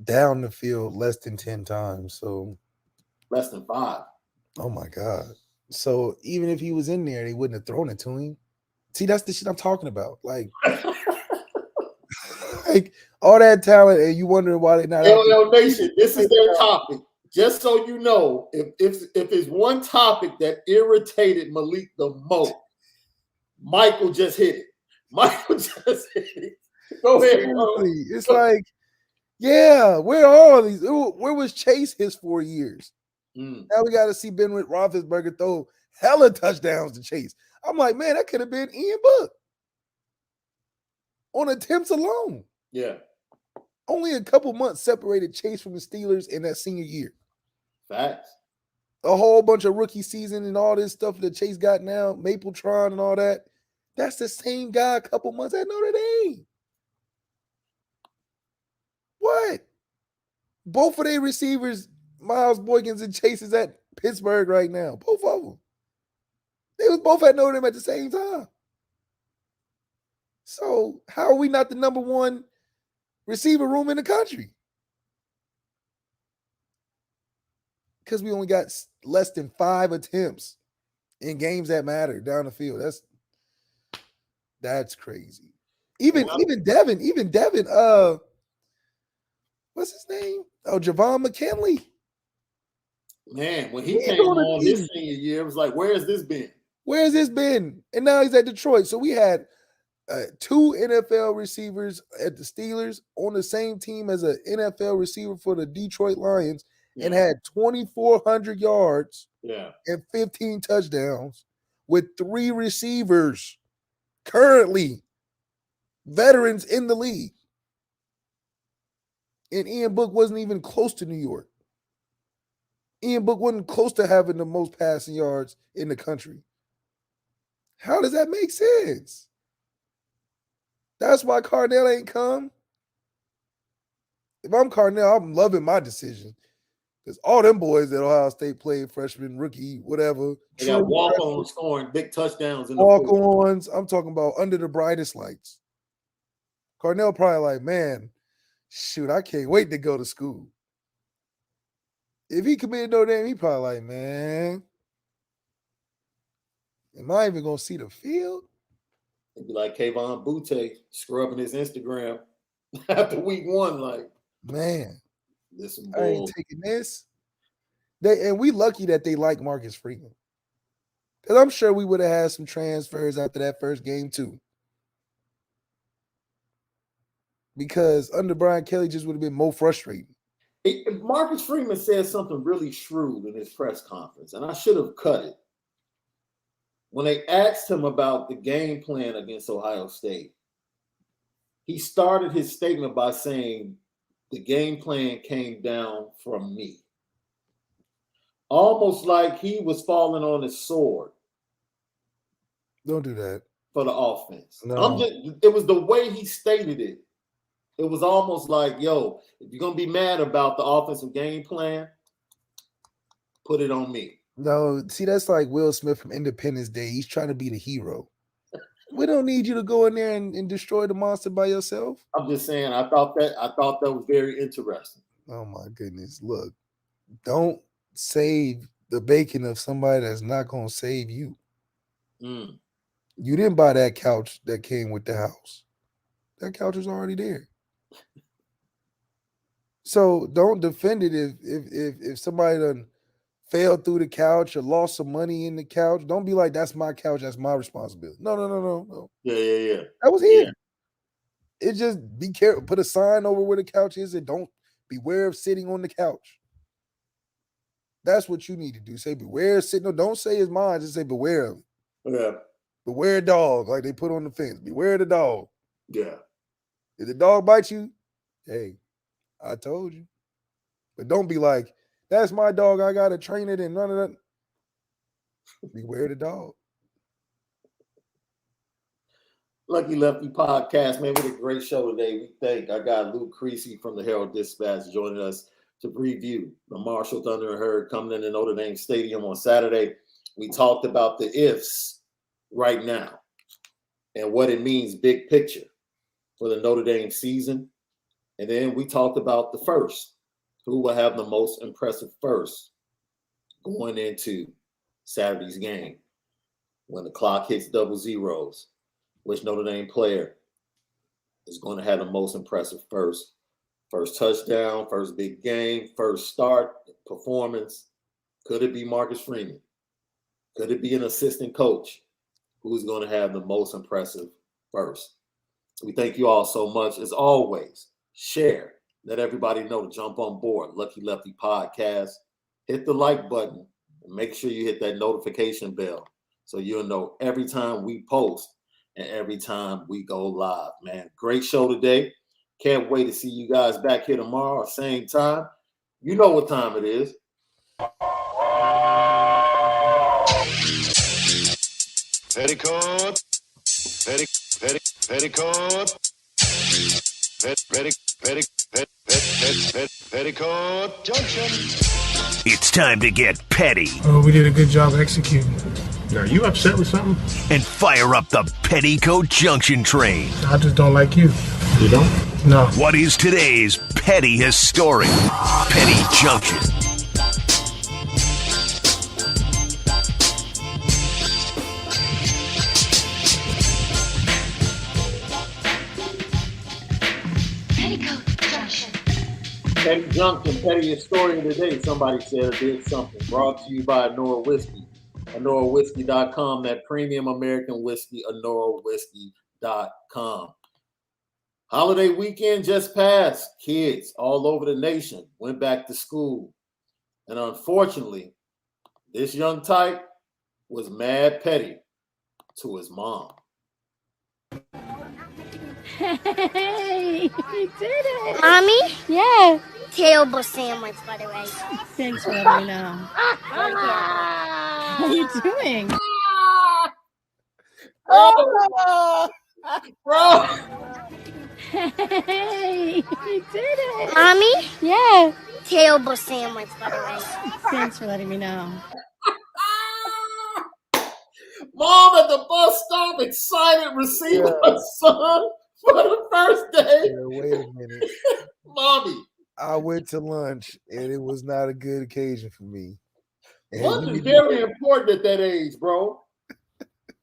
down the field less than 10 times. So less than 5. Oh my God. So even if he was in there, they wouldn't have thrown it to him. See, that's the shit I'm talking about. Like, like all that talent, and you wondering why they're not out LL Nation, this is their topic. Just so you know, if it's one topic that irritated Malik the most, Michael just hit it. Michael just hit it. Go ahead, bro. It's like, yeah, where are all these? Where was Chase his 4 years? Now we got to see Ben Roethlisberger throw hella touchdowns to Chase. I'm like, man, that could have been Ian Book on attempts alone. Yeah. Only a couple months separated Chase from the Steelers in that senior year. Facts. A whole bunch of rookie season and all this stuff that Chase got now, Mapletron and all that. That's the same guy a couple months at Notre Dame. What? Both of their receivers, Miles Boykins and Chase, is at Pittsburgh right now. Both of them. They was both at Notre Dame at the same time. So how are we not the number one receiver room in the country? Because we only got less than 5 attempts in games that matter down the field. That's crazy. Even Devin, what's his name? Oh, Javon McKinley. Man, when he came on his senior year, it was like, where has this been? Where has this been? And now he's at Detroit. So we had 2 NFL receivers at the Steelers on the same team as an NFL receiver for the Detroit Lions, and had 2,400 yards and 15 touchdowns with 3 receivers currently veterans in the league. And Ian Book wasn't even close to New York. Ian Book wasn't close to having the most passing yards in the country. How does that make sense? That's why Carnell ain't come. If I'm Carnell, I'm loving my decision. Because all them boys at Ohio State played freshman, rookie, whatever. They got walk-ons scoring big touchdowns. Walk-ons. I'm talking about under the brightest lights. Carnell probably like, man, shoot, I can't wait to go to school. If he committed Notre Dame, he probably like, man, am I even going to see the field? It'd be like Kayvon Butte scrubbing his Instagram after week 1, like, man, this I ain't taking this. And we lucky that they like Marcus Freeman. Because I'm sure we would have had some transfers after that first game too. Because under Brian Kelly just would have been more frustrating. Marcus Freeman said something really shrewd in his press conference, and I should have cut it. When they asked him about the game plan against Ohio State, he started his statement by saying, the game plan came down from me. Almost like he was falling on his sword. Don't do that. For the offense. No. It was the way he stated it. It was almost like, yo, if you're going to be mad about the offensive game plan, put it on me. No, see, that's like Will Smith from Independence Day. He's trying to be the hero. We don't need you to go in there and destroy the monster by yourself. I'm just saying, I thought that was very interesting. Oh my goodness. Look, don't save the bacon of somebody that's not going to save you. You didn't buy that couch that came with the house. That couch was already there. So don't defend it if somebody done fell through the couch or lost some money in the couch, don't be like, that's my couch, that's my responsibility. No. Yeah. That was Yeah. him. It just be careful. Put a sign over where the couch is and don't beware of sitting on the couch. That's what you need to do. Say beware of sitting. No, don't say it's mine. Just say beware of it. Yeah. Beware a dog, like they put on the fence. Beware the dog. Yeah. If the dog bites you, hey, I told you. But don't be like, that's my dog. I gotta train it and none of that. Beware the dog. Lucky Lefty podcast, man. We had a great show today. We thank I got Luke Creasy from the Herald Dispatch joining us to preview the Marshall Thunder and Herd coming into Notre Dame Stadium on Saturday. We talked about the ifs right now and what it means big picture for the Notre Dame season. And then we talked about the first, who will have the most impressive first going into Saturday's game when the clock hits double zeros. Which Notre Dame player is going to have the most impressive first touchdown, first big game, first start, performance? Could it be Marcus Freeman? Could it be an assistant coach who's going to have the most impressive first? We thank you all so much. As always, share. Let everybody know to jump on board. Lucky Lefty podcast. Hit the like button and make sure you hit that notification bell so you'll know every time we post and every time we go live, man. Great show today. Can't wait to see you guys back here tomorrow, same time. You know what time it is. Petticoat. Petticoat Junction. It's time to get petty. Oh, we did a good job executing. Are you upset with something? And fire up the Petticoat Junction train. I just don't like you. You don't? No. What is today's petty history? Petty Junction. Petty Junction, pettiest story of the day. Somebody said or did something. Brought to you by Onora Whisky. OnoraWhisky.com, that premium American whiskey, OnoraWhisky.com. Holiday weekend just passed. Kids all over the nation went back to school. And unfortunately, this young type was mad petty to his mom. Hey, you did it. Mommy? Yeah. Terrible sandwich, by the way. Thanks for letting me know. What are you doing? Bro! Hey, you did it. Mommy? Yeah. Terrible sandwich, by the way. Thanks for letting me know. Mom at the bus stop, excited, receiving her son for the first day. Yeah, wait a minute. Mommy. I went to lunch and it was not a good occasion for me. Lunch is very important at that age, bro.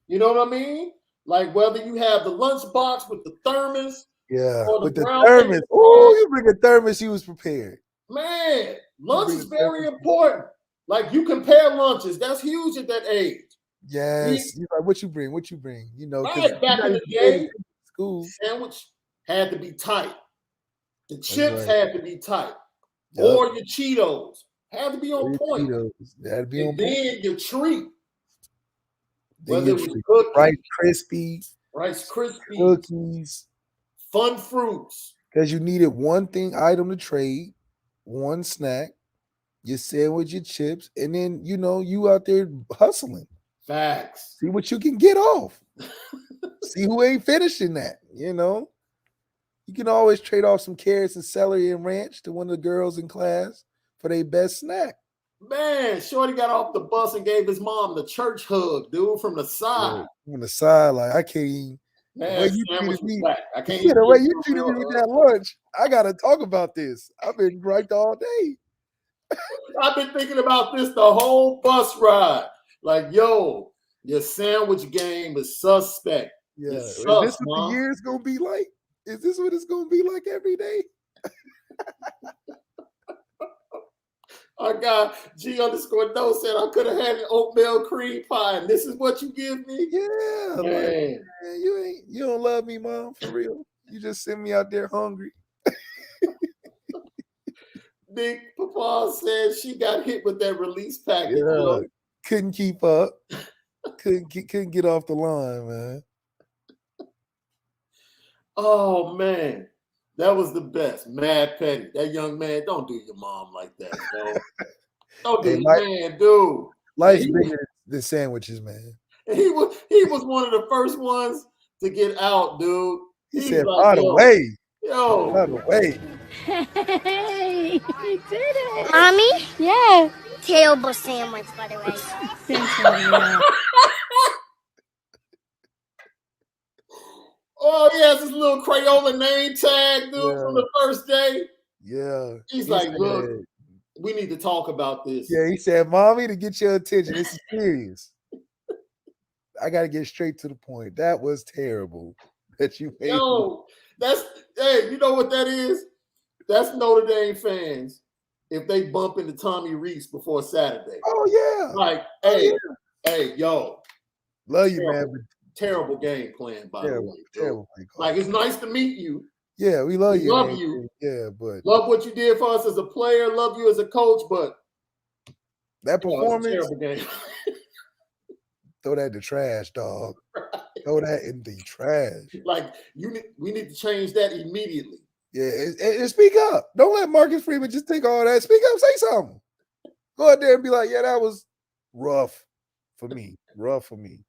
You know what I mean? Like whether you have the lunch box with the thermos. Yeah, or with the thermos. Oh, you bring a thermos, you was prepared. Man, lunch is very important. Like you compare lunches. That's huge at that age. Yes. You're like, what you bring? What you bring? You know, right, back in the day, school sandwich had to be tight. The chips had to be tight. Yep. Or your Cheetos had to be on point. Had to be on and then your treat. Then Whether it was cookies, Rice Krispies, cookies, Fun Fruits. Because you needed one item to trade, one snack, your sandwich, your chips, and then you out there hustling. Facts. See what you can get off. See who ain't finishing that, You can always trade off some carrots and celery and ranch to one of the girls in class for their best snack. Man, Shorty got off the bus and gave his mom the church hug, dude, from the side. From the side, like I can't even. Man, you treated me. I can't the way you treated me with that lunch. I gotta talk about this. I've been griped all day. I've been thinking about this the whole bus ride. Like, yo, your sandwich game is suspect. Yeah, is this what the year is gonna be like? Is this what it's gonna be like every day? Our guy G_No said I could have had an oatmeal cream pie, and this is what you give me. Yeah, like, man, you don't love me, Mom, for real. You just send me out there hungry. Big Papa said she got hit with that release package. Yeah, couldn't keep up. Couldn't get off the line, man. Oh man, that was the best. Mad petty. That young man, don't do your mom like that, yo. Don't do man, dude. Life's bigger than sandwiches, man. He was one of the first ones to get out, dude. He said, by the way. Yo. By the way. Hey, you did it. Mommy? Yeah. Terrible sandwich, by the way. Thanks for letting me know. Oh, he has his little Crayola name tag, dude, from the first day. Yeah. He's like, look, we need to talk about this. Yeah, he said, Mommy, to get your attention. This is serious. I got to get straight to the point. That was terrible that you made. Yo, hey, you know what that is? That's Notre Dame fans if they bump into Tommy Reese before Saturday. Oh, yeah. Like, hey, yo. Love you, man. Terrible game plan, by the way. Terrible. Like, it's nice to meet you. Yeah, we love you. Love you. Yeah, but love what you did for us as a player. Love you as a coach, but that performance. Terrible game. Throw that in the trash, dog. Right. Throw that in the trash. Like we need to change that immediately. Yeah, and speak up. Don't let Marcus Freeman just take all that. Speak up, say something. Go out there and be like, yeah, that was rough for me. Rough for me.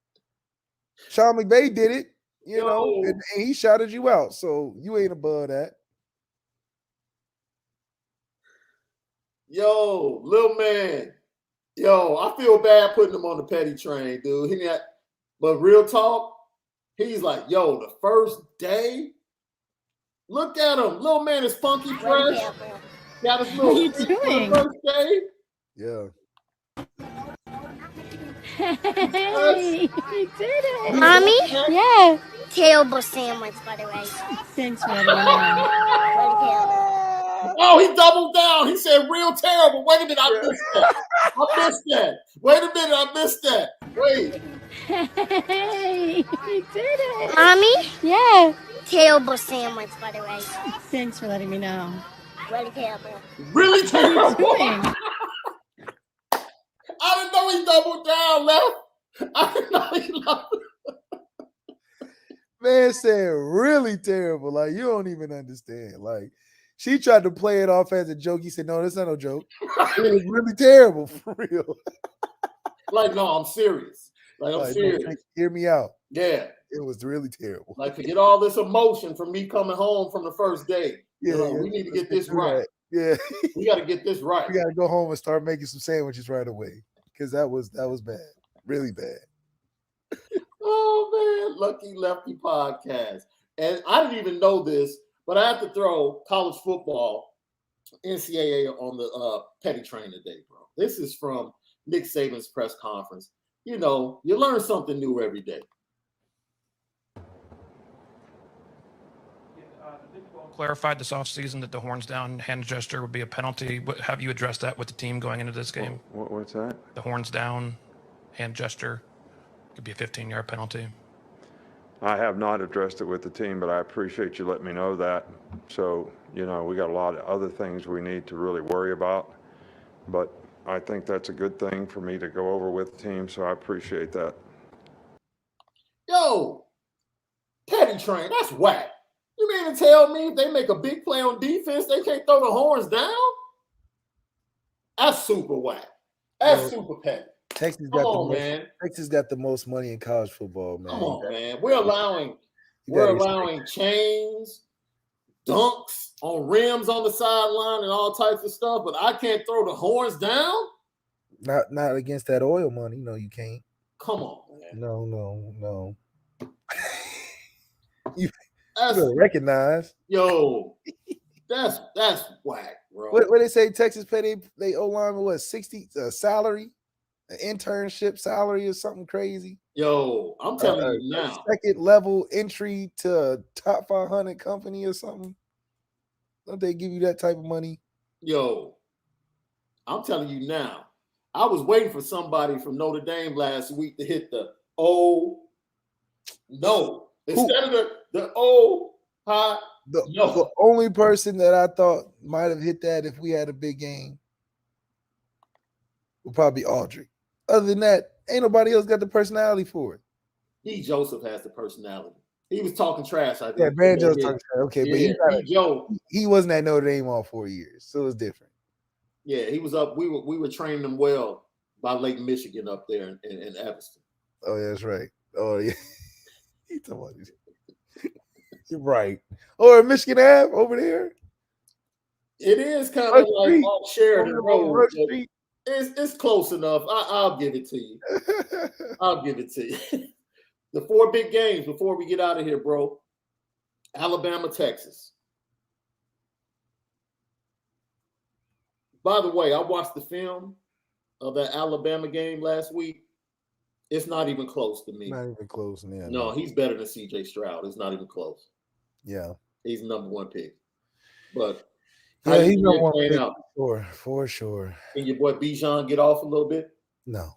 Shaun McVay did it, you know, and he shouted you out. So you ain't above that. Yo, little man. Yo, I feel bad putting him on the petty train, dude. But real talk, he's like, yo, the first day. Look at him. Little man is funky fresh. Got his little what are you doing? First day. Yeah. Hey, you did it. Mommy? Yeah. Terrible sandwich, by the way. Thanks for letting me know. Oh, he doubled down. He said, real terrible. Wait a minute, I missed that. I missed that. Wait a minute, I missed that. Wait. Hey, you did it. Mommy? Yeah. Terrible sandwich, by the way. Thanks for letting me know. Really terrible. Really terrible. What are you doing? I didn't know he doubled down, Left. I didn't know he loved it. Man said really terrible. Like, you don't even understand. Like, she tried to play it off as a joke. He said, no, that's not no joke. It was really terrible, for real. Like, no, I'm serious. Like, I'm serious. No, hear me out. Yeah. It was really terrible. Like, to get all this emotion from me coming home from the first day. Yeah, we need to get this right. Yeah. We got to get this right. We got to go home and start making some sandwiches right away. Because that was bad. Really bad. Oh, man. Lucky Lefty podcast. And I didn't even know this, but I have to throw college football, NCAA on the petty train today, bro. This is from Nick Saban's press conference. You know, you learn something new every day. Clarified this offseason that the horns down hand gesture would be a penalty. Have you addressed that with the team going into this game? What's that? The horns down hand gesture could be a 15-yard penalty. I have not addressed it with the team, but I appreciate you letting me know that. So, you know, we got a lot of other things we need to really worry about, but I think that's a good thing for me to go over with the team, so I appreciate that. Yo, petty train, that's whack. You mean to tell me if they make a big play on defense, they can't throw the horns down? That's super whack. That's super petty. Texas got the most money in college football, man. Come on, man. We're allowing chains, dunks on rims on the sideline and all types of stuff, but I can't throw the horns down? Not against that oil money. No, you can't. Come on, man. No. You better recognize. Yo, that's whack, bro. What they say? Texas pay they O-lineman what 60 salary, an internship salary or something crazy. Yo, I'm telling you now. Second level entry to a top 500 company or something. Don't they give you that type of money? Yo, I'm telling you now. I was waiting for somebody from Notre Dame last week to hit the oh no. Instead of the oh high no. The only person that I thought might have hit that if we had a big game would probably be Audrey. Other than that, ain't nobody else got the personality for it. D. Joseph has the personality. He was talking trash, I think. Yeah, Banjo's talking trash. Okay, yeah, but he wasn't at Notre Dame all 4 years, so it's different. Yeah, he was up. We were training him well by Lake Michigan up there in Evanston. Oh, yeah, that's right. Oh, yeah. You're right. Or Michigan Ave over there. It is kind of like off Sheridan Road. It's close enough. I'll give it to you. I'll give it to you. The 4 big games before we get out of here, bro. Alabama, Texas. By the way, I watched the film of that Alabama game last week. It's not even close to me. Not even close. Yeah, no, he's better than C.J. Stroud. It's not even close. Yeah. He's number 1 pick. But yeah, he's number 1 pick for sure. Can your boy Bijan get off a little bit? No.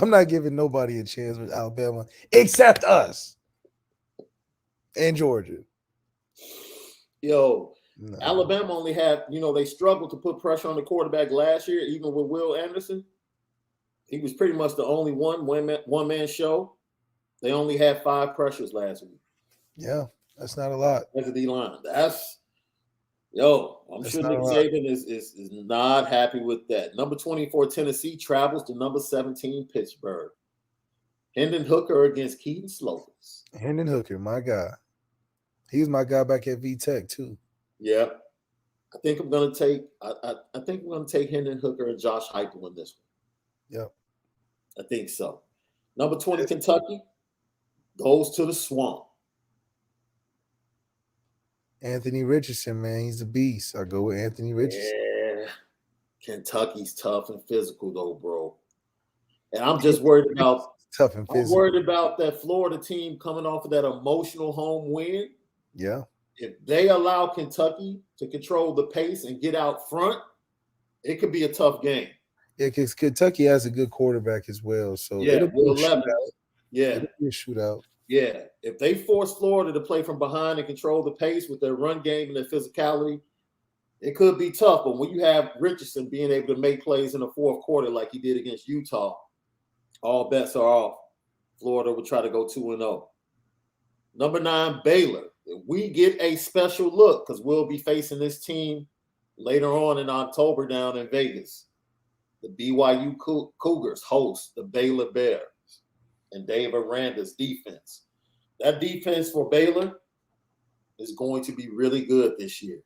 I'm not giving nobody a chance with Alabama except us and Georgia. Yo, no. Alabama only had, they struggled to put pressure on the quarterback last year, even with Will Anderson. He was pretty much the only one-man show. They only had 5 pressures last week. Yeah, that's not a lot. As a D-line. I'm sure Nick Saban is not happy with that. Number 24, Tennessee travels to number 17, Pittsburgh. Hendon Hooker against Keaton Slovis. Hendon Hooker, my guy. He was my guy back at VTech too. Yeah. I think I'm gonna take Hendon Hooker and Josh Heupel in this one. Yep. I think so. Number 20, Kentucky goes to the Swamp. Anthony Richardson, man, he's a beast. I go with Anthony Richardson. Yeah, Kentucky's tough and physical, though, bro. And I'm just worried about tough and physical. I'm worried about that Florida team coming off of that emotional home win. Yeah. If they allow Kentucky to control the pace and get out front, it could be a tough game. Yeah, because Kentucky has a good quarterback as well. So yeah, it'll be a shootout. Yeah, it'll be a shootout. Yeah, if they force Florida to play from behind and control the pace with their run game and their physicality, it could be tough. But when you have Richardson being able to make plays in the 4th quarter like he did against Utah, all bets are off. Florida will try to go 2-0. Number 9, Baylor. If we get a special look, because we'll be facing this team later on in October down in Vegas. The BYU Cougars host the Baylor Bears. And Dave Aranda's defense. That defense for Baylor is going to be really good this year.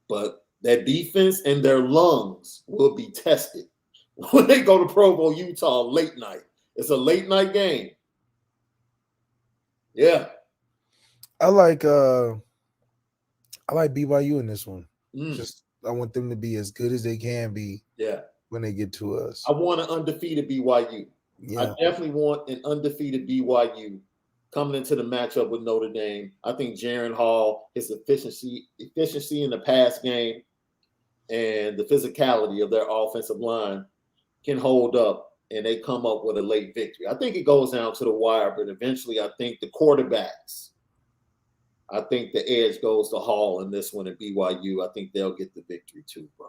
But that defense and their lungs will be tested when they go to Provo, Utah, late night. It's a late night game. Yeah. I like BYU in this one. Just I want them to be as good as they can be. Yeah. When they get to us. I want an undefeated BYU. Yeah. I definitely want an undefeated BYU coming into the matchup with Notre Dame. I think Jaron Hall, his efficiency in the pass game and the physicality of their offensive line can hold up and they come up with a late victory. I think it goes down to the wire, but eventually I think the quarterbacks, I think the edge goes to Hall in this one at BYU. I think they'll get the victory too, bro.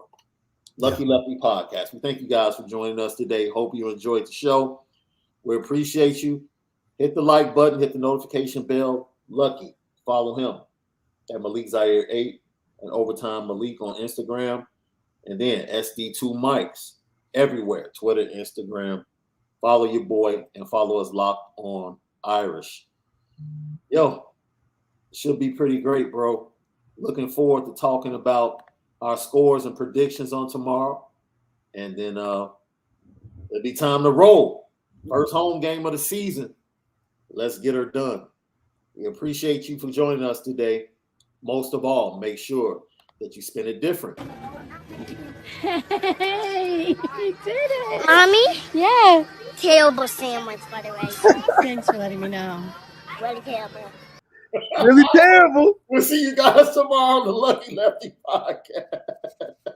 Lucky Lefty Podcast. We thank you guys for joining us today. Hope you enjoyed the show. We appreciate you. Hit the like button, hit the notification bell. Lucky, follow him at Malik Zaire 8 and Overtime Malik on Instagram. And then SD2 Mics everywhere, Twitter, Instagram. Follow your boy and follow us Locked On Irish. Yo, it should be pretty great, bro. Looking forward to talking about our scores and predictions on tomorrow. And then it'll be time to roll. First home game of the season. Let's get her done. We appreciate you for joining us today. Most of all, make sure that you spend it different. Hey, you did it. Mommy? Yeah. Terrible sandwich, by the way. Thanks for letting me know. Really terrible. Really terrible. We'll see you guys tomorrow on the Lucky Lefty podcast.